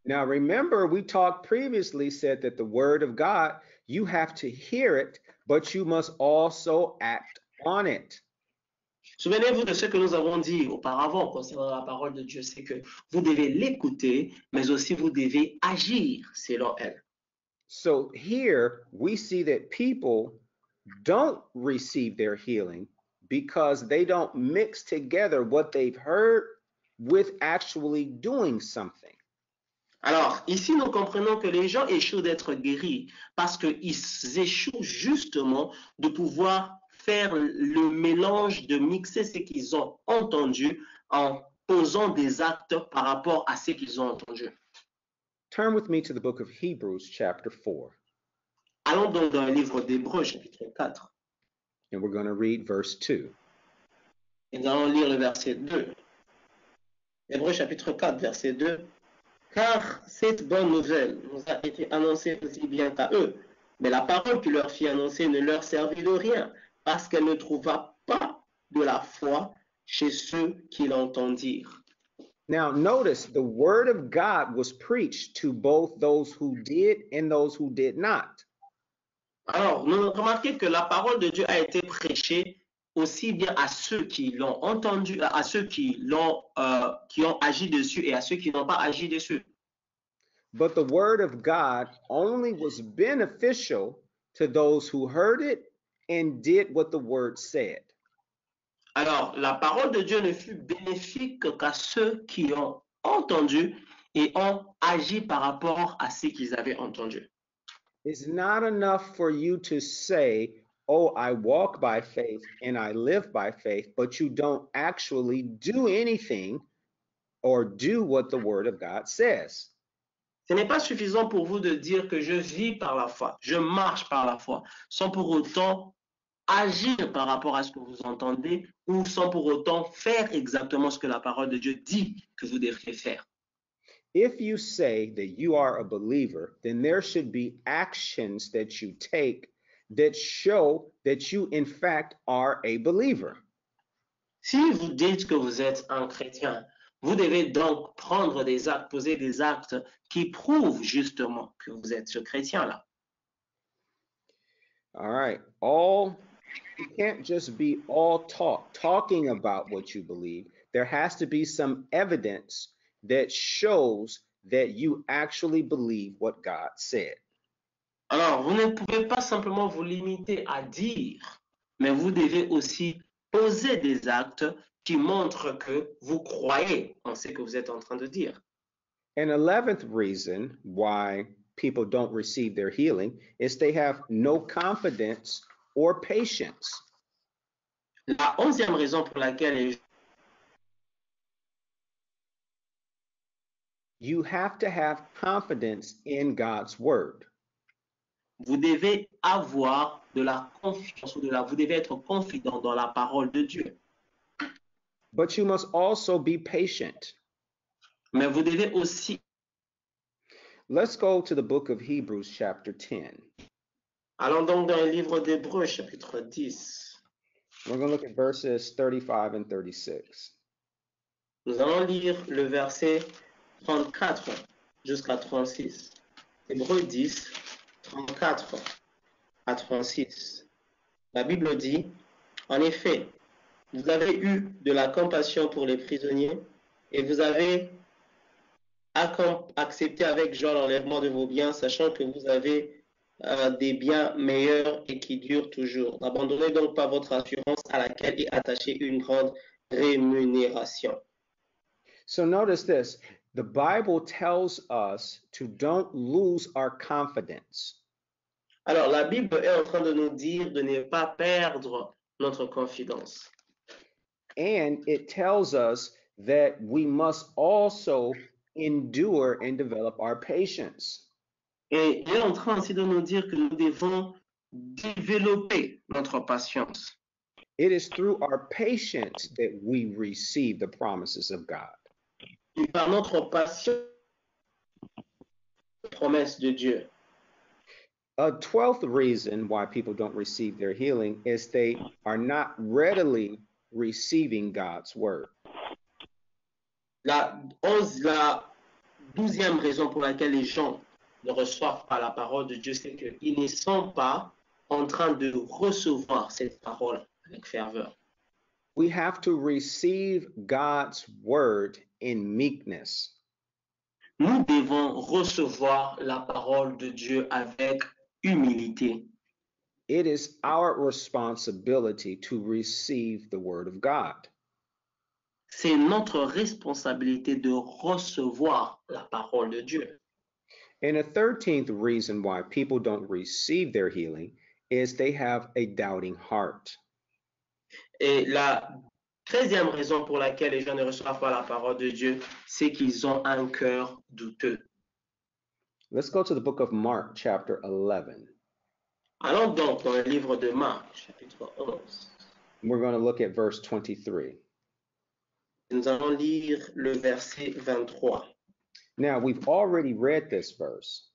Now, remember, we talked previously, said that the word of God, you have to hear it, but you must also act on it. Souvenez-vous de ce que nous avons dit auparavant concernant la parole de Dieu, c'est que vous devez l'écouter, mais aussi vous devez agir selon elle. So here we see that people don't receive their healing because they don't mix together what they've heard with actually doing something. Alors, ici, nous comprenons que les gens échouent d'être guéris parce qu'ils échouent justement de pouvoir faire le mélange, de mixer ce qu'ils ont entendu en posant des actes par rapport à ce qu'ils ont entendu. Turn with me to the book of Hebrews, chapter 4. Allons donc dans le livre d'Hébreux, chapitre 4. And we're going to read verse 2. Et nous allons lire le verset 2. Hébreux, chapitre 4, verset 2. Car cette bonne nouvelle nous a été annoncée aussi bien qu'à eux, mais la parole qui leur fit annoncer ne leur servit de rien, parce qu'elle ne trouva pas de la foi chez ceux qui l'entendirent. Now, notice the word of God was preached to both those who did and those who did not. Alors, nous remarquez que la parole de Dieu a été prêchée aussi bien à ceux qui l'ont entendu, à ceux qui ont agi dessus et à ceux qui n'ont pas agi dessus. But the word of God only was beneficial to those who heard it and did what the word said. Alors, la parole de Dieu ne fut bénéfique qu'à ceux qui ont entendu et ont agi par rapport à ce qu'ils avaient entendu. It's not enough for you to say, oh, I walk by faith and I live by faith, but you don't actually do anything or do what the word of God says. Ce n'est pas suffisant pour vous de dire que je vis par la foi, je marche par la foi, sans pour autant agir par rapport à ce que vous entendez ou sans pour autant faire exactement ce que la parole de Dieu dit que vous devriez faire. If you say that you are a believer, then there should be actions that you take that show that you, in fact, are a believer. Si vous dites que vous êtes un chrétien, vous devez donc prendre des actes, poser des actes qui prouvent justement que vous êtes ce chrétien-là. All right. You can't just be all talking about what you believe. There has to be some evidence that shows that you actually believe what God said. Alors, vous ne pouvez pas simplement vous limiter à dire, mais vous devez aussi poser des actes qui montrent que vous croyez en ce que vous êtes en train de dire. An 11th reason why people don't receive their healing is they have no confidence or patience. La 11e raison pour laquelle You have to have confidence in God's word. vous devez avoir de la confiance vous devez être confident dans la parole de Dieu. But you must also be patient. Mais vous devez aussi. Let's go to the book of Hebrews, chapter 10. Allons donc dans le livre d'Hébreux, chapitre 10. We're going to look at verses 35 and 36. Nous allons lire le verset 34 jusqu'à 36. Hébreux 10, 34 à 36. La Bible dit, en effet, vous avez eu de la compassion pour les prisonniers et vous avez accepté avec joie l'enlèvement de vos biens, sachant que vous avez des biens meilleurs et qui durent toujours. N'abandonnez donc pas votre assurance à laquelle est attachée une grande rémunération. So notice this, the Bible tells us to don't lose our confidence. Alors, la Bible est en train de nous dire de ne pas perdre notre confidence. And it tells us that we must also endure and develop our patience. Et il est en train aussi de nous dire que nous devons développer notre patience. It is through our patience that we receive the promises of God. Et par notre patience, les promesses de Dieu. A 12th reason why people don't receive their healing is they are not readily receiving God's word. La 12e raison pour laquelle les gens ne reçoivent pas la parole de Dieu, c'est qu'ils ne sont pas en train de recevoir cette parole avec ferveur. We have to receive God's word in meekness. Nous devons recevoir la parole de Dieu avec humilité. It is our responsibility to receive the word of God. C'est notre responsabilité de recevoir la parole de Dieu. And a 13th reason why people don't receive their healing is they have a doubting heart. Et la 13e raison pour laquelle les gens ne reçoivent pas la parole de Dieu, c'est qu'ils ont un cœur douteux. Let's go to the book of Mark, chapter 11. Allons donc dans le livre de Marc, chapitre 11. We're going to look at verse 23. Nous allons lire le verset 23. Now, we've already read this verse.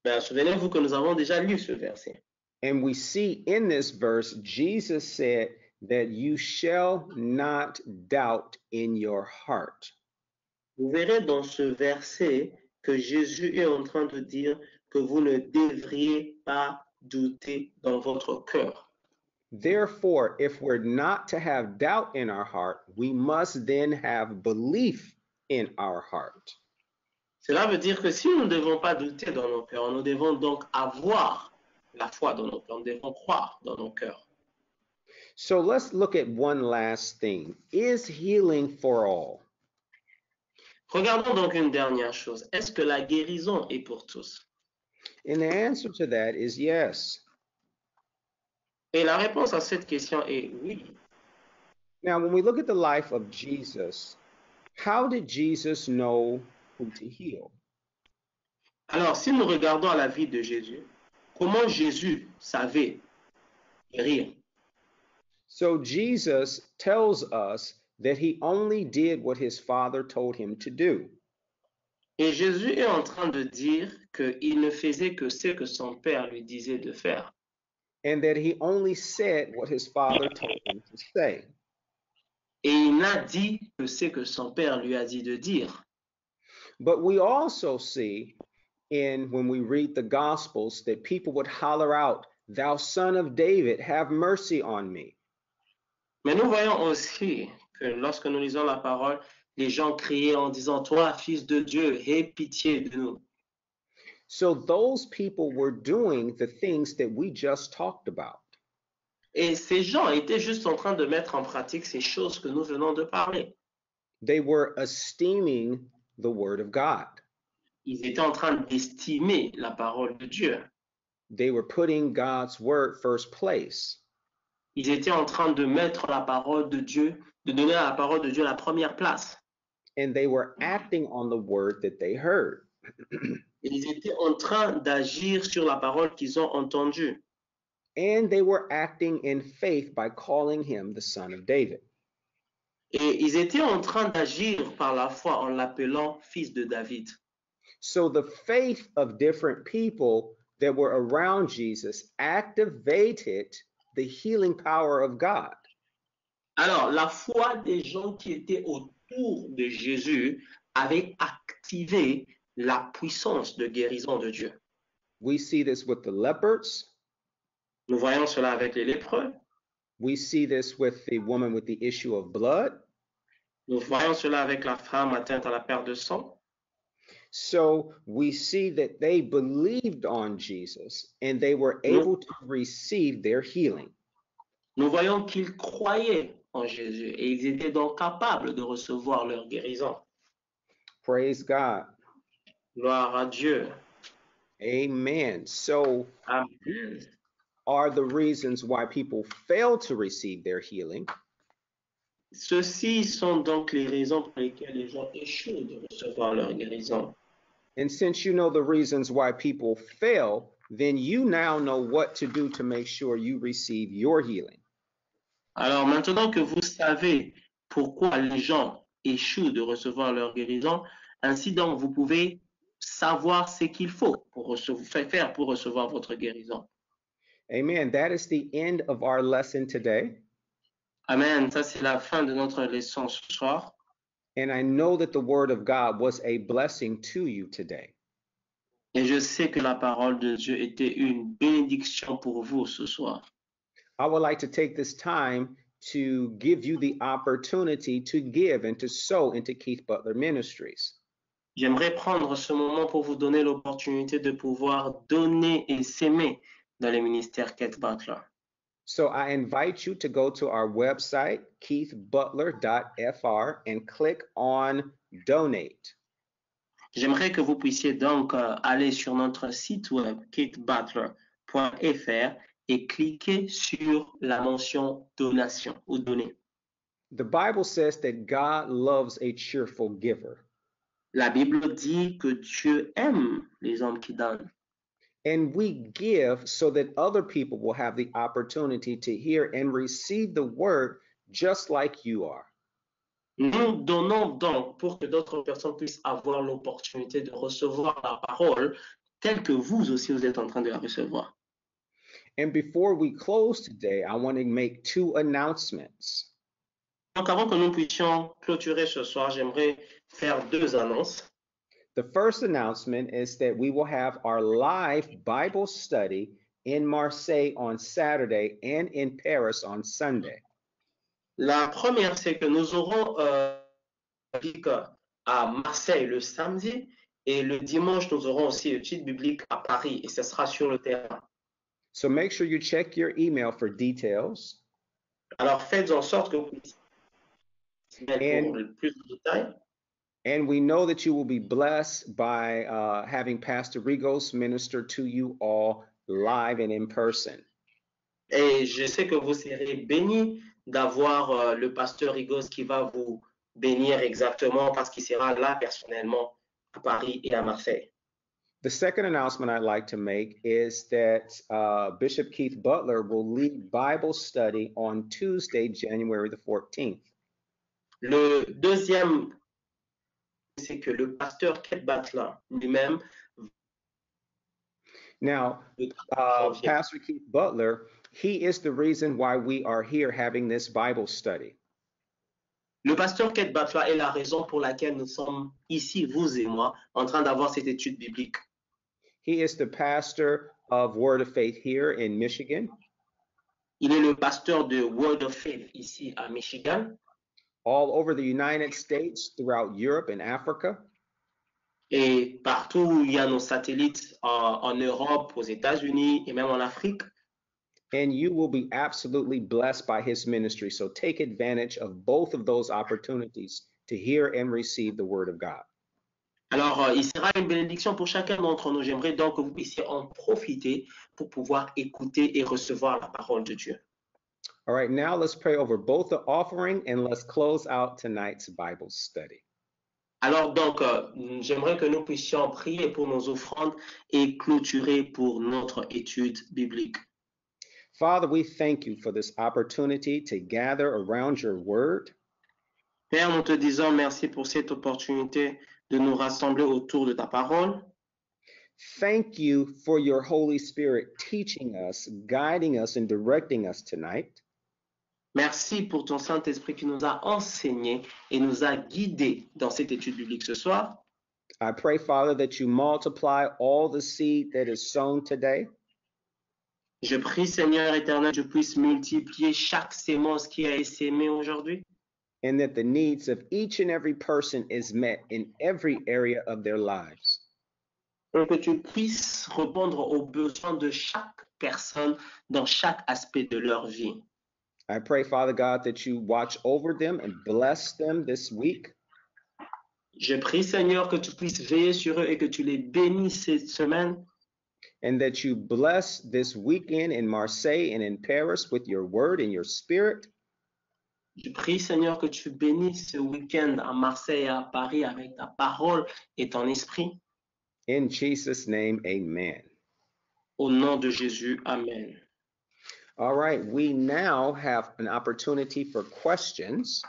Ben, souvenez-vous que nous avons déjà lu ce verset. And we see in this verse, Jesus said that you shall not doubt in your heart. Vous verrez dans ce verset que Jésus est en train de dire que vous ne devriez pas douter dans votre cœur. Therefore, if we're not to have doubt in our heart, we must then have belief in our heart. Cela veut dire que si nous ne devons pas douter dans nos cœurs, nous devons donc avoir la foi dans nos cœurs, nous devons croire dans nos cœurs. So let's look at one last thing. Is healing for all? Regardons donc une dernière chose. Est-ce que la guérison est pour tous? And the answer to that is yes. Et la réponse à cette question est oui. Now, when we look at the life of Jesus, how did Jesus know who to heal? Alors, si nous regardons à la vie de Jésus, comment Jésus savait guérir? So Jesus tells us that he only did what his Father told him to do. Et Jésus est en train de dire qu'il ne faisait que ce que son Père lui disait de faire. And that he only said what his Father told him to say. Et il n'a dit que ce que son Père lui a dit de dire. But we also see when we read the Gospels that people would holler out, "Thou Son of David, have mercy on me." Mais nous voyons aussi que lorsque nous lisons la parole, les gens criaient en disant, toi, fils de Dieu, aie pitié de nous. So those people were doing the things that we just talked about. Et ces gens étaient juste en train de mettre en pratique ces choses que nous venons de parler. They were esteeming the word of God. Ils étaient en train d'estimer la parole de Dieu. They were putting God's word first place. Ils étaient en train de mettre la parole de Dieu, de donner à la parole de Dieu la première place. And they were acting on the word that they heard. Ils étaient en train d'agir sur la parole qu'ils ont entendue. And they were acting in faith by calling him the Son of David. Et ils étaient en train d'agir par la foi en l'appelant fils de David. So the faith of different people that were around Jesus activated the healing power of God. Alors, la foi des gens qui étaient autour de Jésus avait activé la puissance de guérison de Dieu. We see this with the lepers. Nous voyons cela avec les lépreux. We see this with the woman with the issue of blood. Nous voyons cela avec la femme atteinte à la perte de sang. So we see that they believed on Jesus and they were able to receive their healing. Nous voyons qu'ils croyaient en Jésus et ils étaient donc capables de recevoir leur guérison. Praise God. Gloire à Dieu. Amen. So Amen. are the reasons why people fail to receive their healing. Ceux-ci sont donc les raisons pour lesquelles les gens échouent de recevoir leur guérison. And since you know the reasons why people fail, then you now know what to do to make sure you receive your healing. Alors maintenant que vous savez pourquoi les gens échouent de recevoir leur guérison, ainsi donc vous pouvez savoir ce qu'il faut pour faire pour recevoir votre guérison. Amen. That is the end of our lesson today. Amen. Ça, c'est la fin de notre leçon ce soir. And I know that the word of God was a blessing to you today. Et je sais que la parole de Dieu était une bénédiction pour vous ce soir. I would like to take this time to give you the opportunity to give and to sow into Keith Butler Ministries. J'aimerais prendre ce moment pour vous donner l'opportunité de pouvoir donner et s'aimer dans le ministère Keith Butler. So I invite you to go to our website, keithbutler.fr, and click on Donate. J'aimerais que vous puissiez donc aller sur notre site web, keithbutler.fr, et cliquer sur la mention donation ou donner. The Bible says that God loves a cheerful giver. La Bible dit que Dieu aime les hommes qui donnent. And we give so that other people will have the opportunity to hear and receive the word just like you are. Nous donnons donc pour que d'autres personnes puissent avoir l'opportunité de recevoir la parole telle que vous aussi vous êtes en train de la recevoir. And before we close today, I want to make two announcements. Donc avant que nous puissions clôturer ce soir, j'aimerais faire deux annonces. The first announcement is that we will have our live Bible study in Marseille on Saturday and in Paris on Sunday. La première, c'est que nous aurons biblique à Marseille le samedi et le dimanche, nous aurons aussi étude biblique à Paris et ce sera sur le terrain. So make sure you check your email for details. Alors faites en sorte que vous puissiez pour le plus de détails. And we know that you will be blessed by having Pastor Rigos minister to you all live and in person. Et je sais que vous serez bénis d'avoir le pasteur Rigos qui va vous bénir exactement parce qu'il sera là personnellement à Paris et à Marseille. The second announcement I'd like to make is that Bishop Keith Butler will lead Bible study on Tuesday, January the 14th. Le deuxième, c'est que le pasteur Keith Butler lui-même. Now, Pastor Keith Butler, he is the reason why we are here having this Bible study. Le pasteur Keith Butler est la raison pour laquelle nous sommes ici, vous et moi, en train d'avoir cette étude biblique. He is the pastor of Word of Faith here in Michigan. Il est le pasteur de Word of Faith ici à Michigan. All over the United States, throughout Europe and Africa. Et partout où il y a nos satellites en Europe, aux États-Unis et même en Afrique. And you will be absolutely blessed by his ministry. So take advantage of both of those opportunities to hear and receive the word of God. Alors, il sera une bénédiction pour chacun d'entre nous. J'aimerais donc que vous puissiez en profiter pour pouvoir écouter et recevoir la parole de Dieu. All right, now let's pray over both the offering and let's close out tonight's Bible study. Alors donc, j'aimerais que nous puissions prier pour nos offrandes et clôturer pour notre étude biblique. Father, we thank you for this opportunity to gather around your word. Père, nous te disons merci pour cette opportunité de nous rassembler autour de ta parole. Thank you for your Holy Spirit teaching us, guiding us, and directing us tonight. Merci pour ton Saint-Esprit qui nous a enseigné et nous a guidés dans cette étude biblique ce soir. I pray, Father, that you multiply all the seed that is sown today. Je prie, Seigneur éternel, que je puisse multiplier chaque sémence qui a été sémée aujourd'hui. And that the needs of each and every person is met in every area of their lives. Et que tu puisses répondre aux besoins de chaque personne dans chaque aspect de leur vie. I pray, Father God, that you watch over them and bless them this week. Je prie, Seigneur, que tu puisses veiller sur eux et que tu les bénisses cette semaine. And that you bless this weekend in Marseille and in Paris with your word and your spirit. Je prie, Seigneur, que tu bénisses ce week-end à Marseille et à Paris avec ta parole et ton esprit. In Jesus' name, amen. Au nom de Jésus, amen. All right, we now have an opportunity for questions.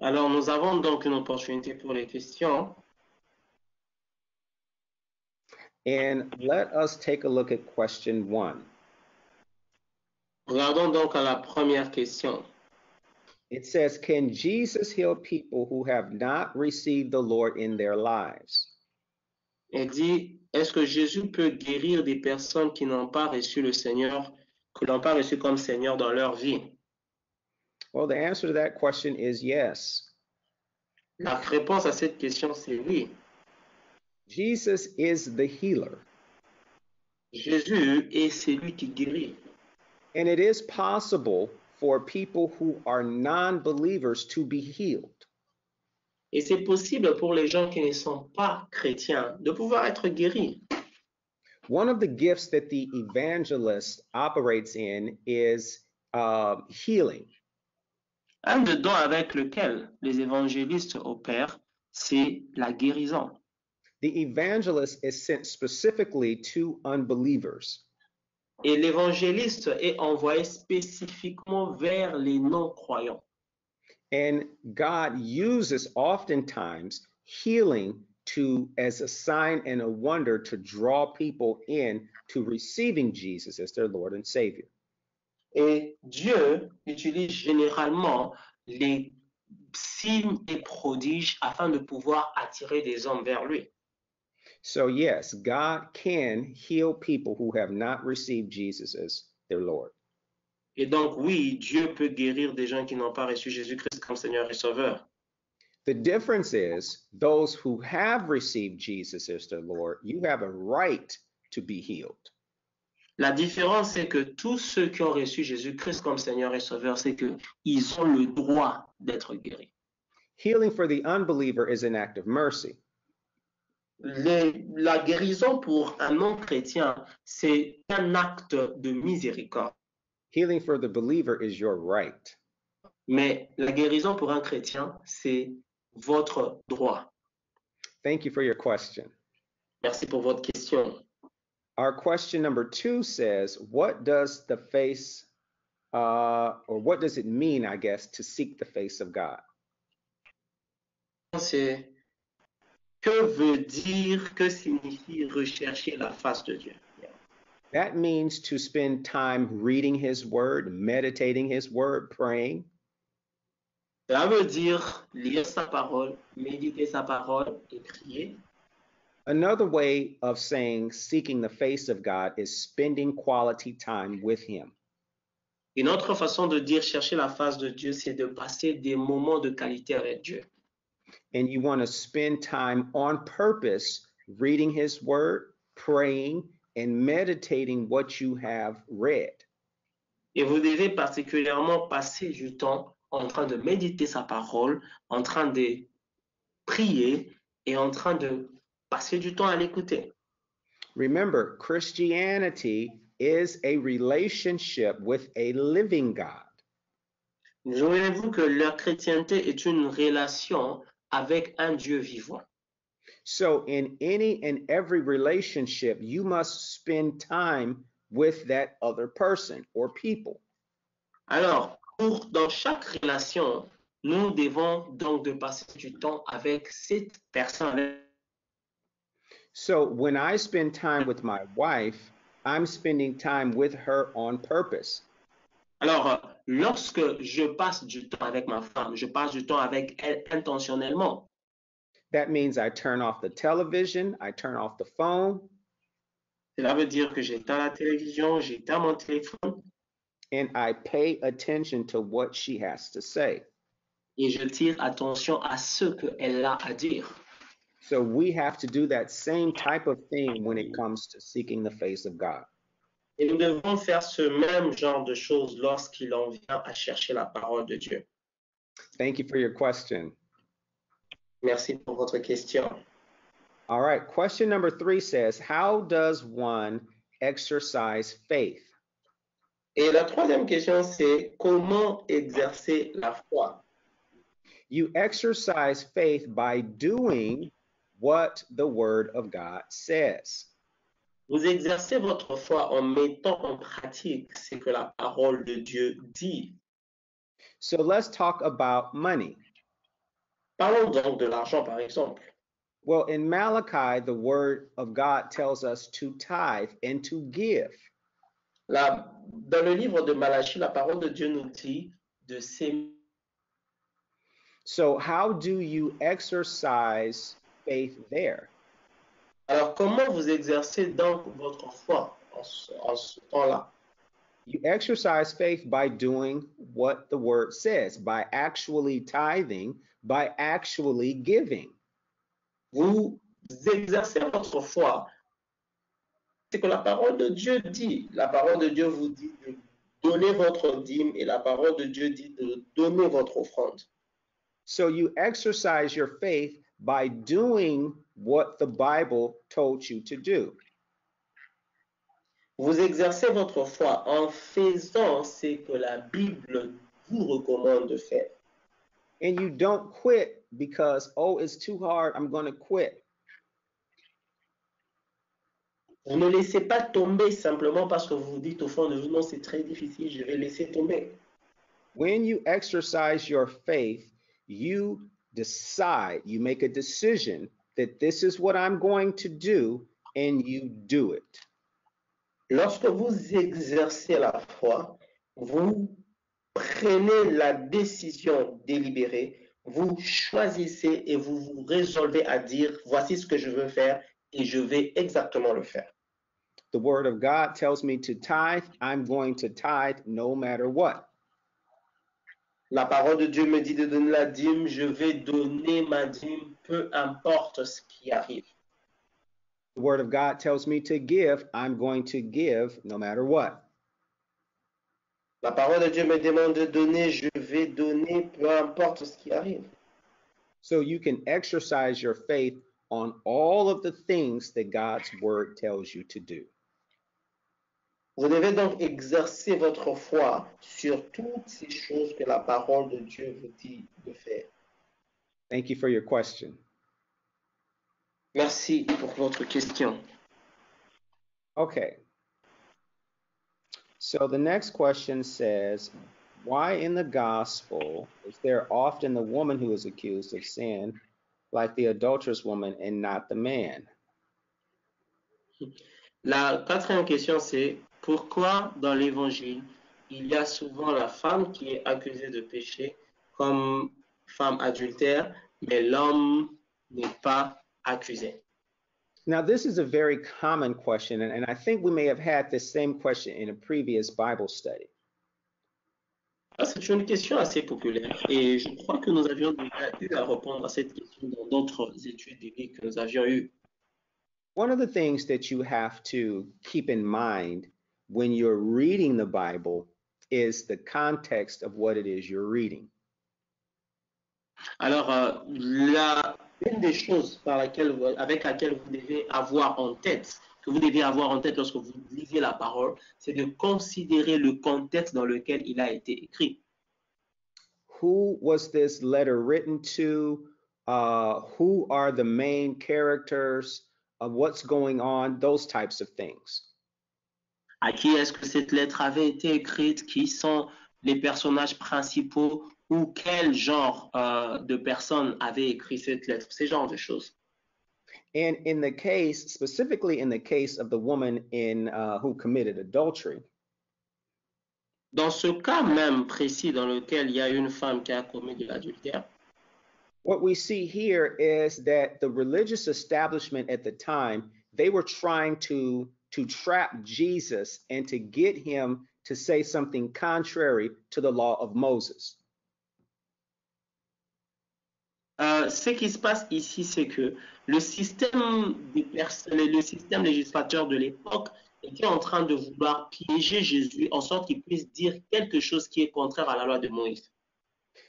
Alors, nous avons donc une opportunité pour les questions. And let us take a look at question 1. Regardons donc à la première question. It says, can Jesus heal people who have not received the Lord in their lives? Elle dit, est-ce que Jésus peut guérir des personnes qui n'ont pas reçu le Seigneur, que n'ont pas reçu comme Seigneur dans leur vie? Well, the answer to that question is yes. La réponse à cette question, c'est oui. Jesus is the healer. Jésus est celui qui guérit. And it is possible for people who are non-believers to be healed. Et c'est possible pour les gens qui ne sont pas chrétiens de pouvoir être guéris. One of the gifts that the evangelist operates in is healing. Un des dons avec lequel les évangélistes opèrent, c'est la guérison. The evangelist is sent specifically to unbelievers. Et l'évangéliste est envoyé spécifiquement vers les non-croyants. And God uses oftentimes healing as a sign and a wonder to draw people in to receiving Jesus as their Lord and Savior. Et Dieu utilise généralement les signes et prodiges afin de pouvoir attirer des hommes vers lui. So, yes, God can heal people who have not received Jesus as their Lord. Et donc, oui, Dieu peut guérir des gens qui n'ont pas reçu Jésus-Christ comme Seigneur et Sauveur. The difference is those who have received Jesus as their Lord, you have a right to be healed. La différence, c'est que tous ceux qui ont reçu Jésus-Christ comme Seigneur et Sauveur, c'est qu'ils ont le droit d'être guéris. Healing for the unbeliever is an act of mercy. La guérison pour un non-chrétien, c'est un acte de miséricorde. Healing for the believer is your right. Mais la guérison pour un chrétien, c'est votre droit. Thank you for your question. Merci pour votre question. Our question number 2 says, what does the face, or what does it mean, I guess, to seek the face of God? C'est que signifie rechercher la face de Dieu? That means to spend time reading his word, meditating his word, praying. Cela veut dire lire sa parole, méditer sa parole et prier. Another way of saying seeking the face of God is spending quality time with him. Une autre façon de dire chercher la face de Dieu, c'est de passer des moments de qualité avec Dieu. And you want to spend time on purpose reading his word, praying, and meditating what you have read. Et vous devez particulièrement passer du temps en train de méditer sa parole, en train de prier et en train de passer du temps à l'écouter. Remember, Christianity is a relationship with a living God. Souvenez-vous que la chrétienté est une relation avec un Dieu vivant. So in any and every relationship, you must spend time with that other person or people. Alors, dans chaque relation, nous devons donc de passer du temps avec cette personne. So when I spend time with my wife, I'm spending time with her on purpose. Alors, lorsque je passe du temps avec ma femme, je passe du temps avec elle intentionnellement. That means I turn off the television, I turn off the phone. Cela veut dire que j'éteins la télévision, j'éteins mon téléphone. And I pay attention to what she has to say. Et je tire attention à ce qu'elle a à dire. So we have to do that same type of thing when it comes to seeking the face of God. Et nous devons faire ce même genre de choses lorsqu'il en vient à chercher la parole de Dieu. Thank you for your question. Merci pour votre question. All right, question number 3 says, how does one exercise faith? Et la troisième question, c'est comment exercer la foi? You exercise faith by doing what the Word of God says. Vous exercez votre foi en mettant en pratique ce que la parole de Dieu dit. So let's talk about money. Parlons donc de l'argent, par exemple. Well, in Malachi, the Word of God tells us to tithe and to give. Là, dans le livre de Malachie, la parole de Dieu nous dit de s'aimer. So how do you exercise faith there? Alors, comment vous exercez donc votre foi en ce temps-là? You exercise faith by doing what the Word says, by actually tithing, by actually giving. Vous exercez votre foi. C'est que la parole de Dieu dit. La parole de Dieu vous dit de donner votre dîme et la parole de Dieu dit de donner votre offrande. So you exercise your faith by doing what the Bible told you to do. Vous exercez votre foi en faisant ce que la Bible vous recommande de faire. And you don't quit because, oh, it's too hard, I'm going to quit. Vous ne laissez pas tomber simplement parce que vous dites au fond de vous, non, c'est très difficile, je vais laisser tomber. When you exercise your faith, you decide, you make a decision that this is what I'm going to do, and you do it. Lorsque vous exercez la foi, vous prenez la décision délibérée, vous choisissez et vous vous résolvez à dire, voici ce que je veux faire et je vais exactement le faire. The word of God tells me to tithe. I'm going to tithe no matter what. La parole de Dieu me dit de donner la dîme, je vais donner ma dîme, peu importe ce qui arrive. The word of God tells me to give. I'm going to give no matter what. La parole de Dieu me demande de donner, je vais donner, peu importe ce qui arrive. So you can exercise your faith on all of the things that God's word tells you to do. Vous devez donc exercer votre foi sur toutes ces choses que la parole de Dieu vous dit de faire. Thank you for your question. Merci pour votre question. Okay. So the next question says, why in the gospel is there often the woman who is accused of sin, like the adulterous woman, and not the man? La quatrième question, c'est pourquoi dans l'Évangile, il y a souvent la femme qui est accusée de péché comme femme adultère, mais l'homme n'est pas accusé. Now, this is a very common question, and I think we may have had this same question in a previous Bible study. C'est une question assez populaire et je crois que nous avions déjà eu à répondre à cette question dans d'autres études bibliques que nous avions eues. One of the things that you have to keep in mind when you're reading the Bible is the context of what it is you're reading. Alors, une des choses avec laquelle vous devez avoir en tête, que vous devez avoir en tête lorsque vous lisez la parole, c'est de considérer le contexte dans lequel il a été écrit. Who was this letter written to? Who are the main characters? What's going on? Those types of things. À qui est-ce que cette lettre avait été écrite? Qui sont les personnages principaux? Ou quel genre de personnes avaient écrit cette lettre? Ces genres de choses. And in the case, specifically in the case of the woman who committed adultery, dans ce cas même précis dans lequel il y a une femme qui a commis de l'adultère, what we see here is that the religious establishment at the time, they were trying to trap Jesus and to get him to say something contrary to the law of Moses. Ce qui se passe ici, c'est que le système législateur de l'époque était en train de vouloir piéger Jésus en sorte qu'il puisse dire quelque chose qui est contraire à la loi de Moïse.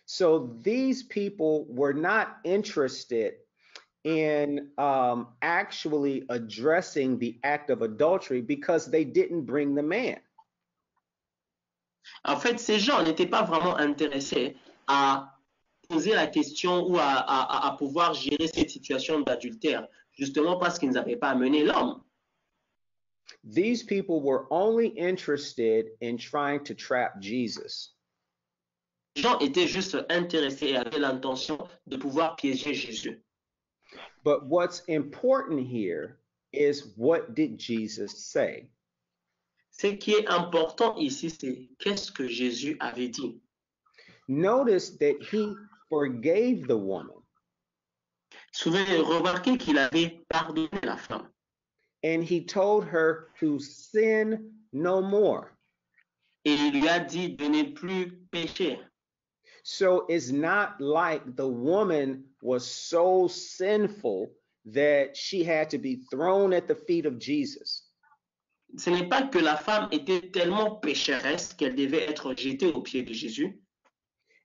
So these people were not interested in actually addressing the act of adultery because they didn't bring the man. En fait, ces gens n'étaient pas vraiment intéressés à poser la question ou à pouvoir gérer cette situation d'adultère, justement parce qu'ils n'avaient pas amené l'homme. These people were only interested in trying to trap Jesus. Les gens étaient juste intéressés et avaient l'intention de pouvoir piéger Jésus. But what's important here is, what did Jesus say? Ce qui est important ici, c'est qu'est-ce que Jésus avait dit. Notice that he forgave the woman. Remarquez qu'il avait pardonné la femme. And he told her to sin no more. Et il lui a dit de ne plus pécher. So it's not like the woman was so sinful that she had to be thrown at the feet of Jesus. Ce n'est pas que la femme était tellement pécheresse qu'elle devait être jetée aux pieds de Jésus.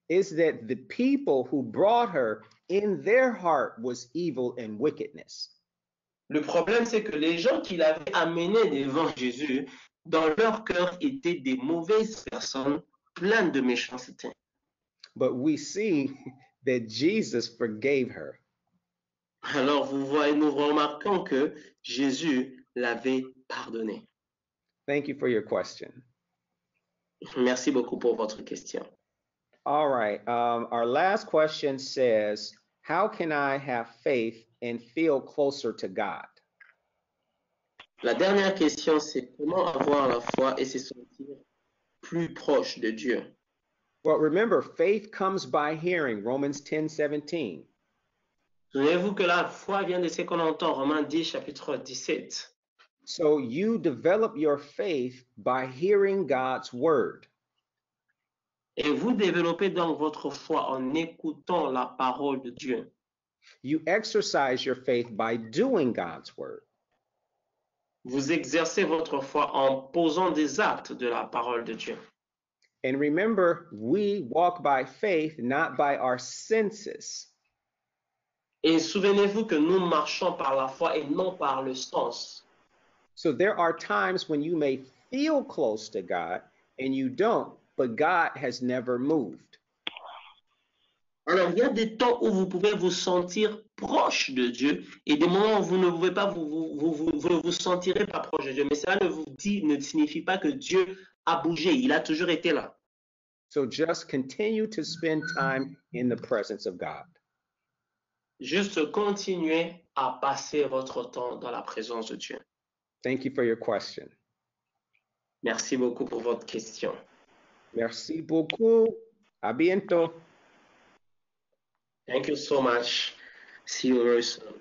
Is that the people who brought her, in their heart was evil and wickedness. Le problème, c'est que les gens qui l'avaient amené devant Jésus, dans leur cœur, étaient des mauvaises personnes pleines de méchanceté. But we see that Jesus forgave her. Alors, nous remarquons que Jésus l'avait pardonné. Thank you for your question. Merci beaucoup pour votre question. All right. Our last question says, how can I have faith and feel closer to God? La dernière question, c'est comment avoir la foi et se sentir plus proche de Dieu. Well, remember, faith comes by hearing, Romans 10:17. Souvenez-vous que la foi vient de ce qu'on entend, Romains 10, chapitre 17. So you develop your faith by hearing God's word. Et vous développez donc votre foi en écoutant la parole de Dieu. You exercise your faith by doing God's word. Vous exercez votre foi en posant des actes de la parole de Dieu. And remember, we walk by faith, not by our senses. Et souvenez-vous que nous marchons par la foi et non par le sens. So there are times when you may feel close to God and you don't, but God has never moved. Alors, il y a des temps où vous pouvez vous sentir proche de Dieu et des moments où vous ne pouvez pas vous sentirez pas proche de Dieu. Mais cela ne signifie pas que Dieu a bougé. Il a toujours été là. So just continue to spend time in the presence of God. Juste continuez à passer votre temps dans la présence de Dieu. Thank you for your question. Merci beaucoup pour votre question. Merci beaucoup. A bientôt. Thank you so much. See you very soon.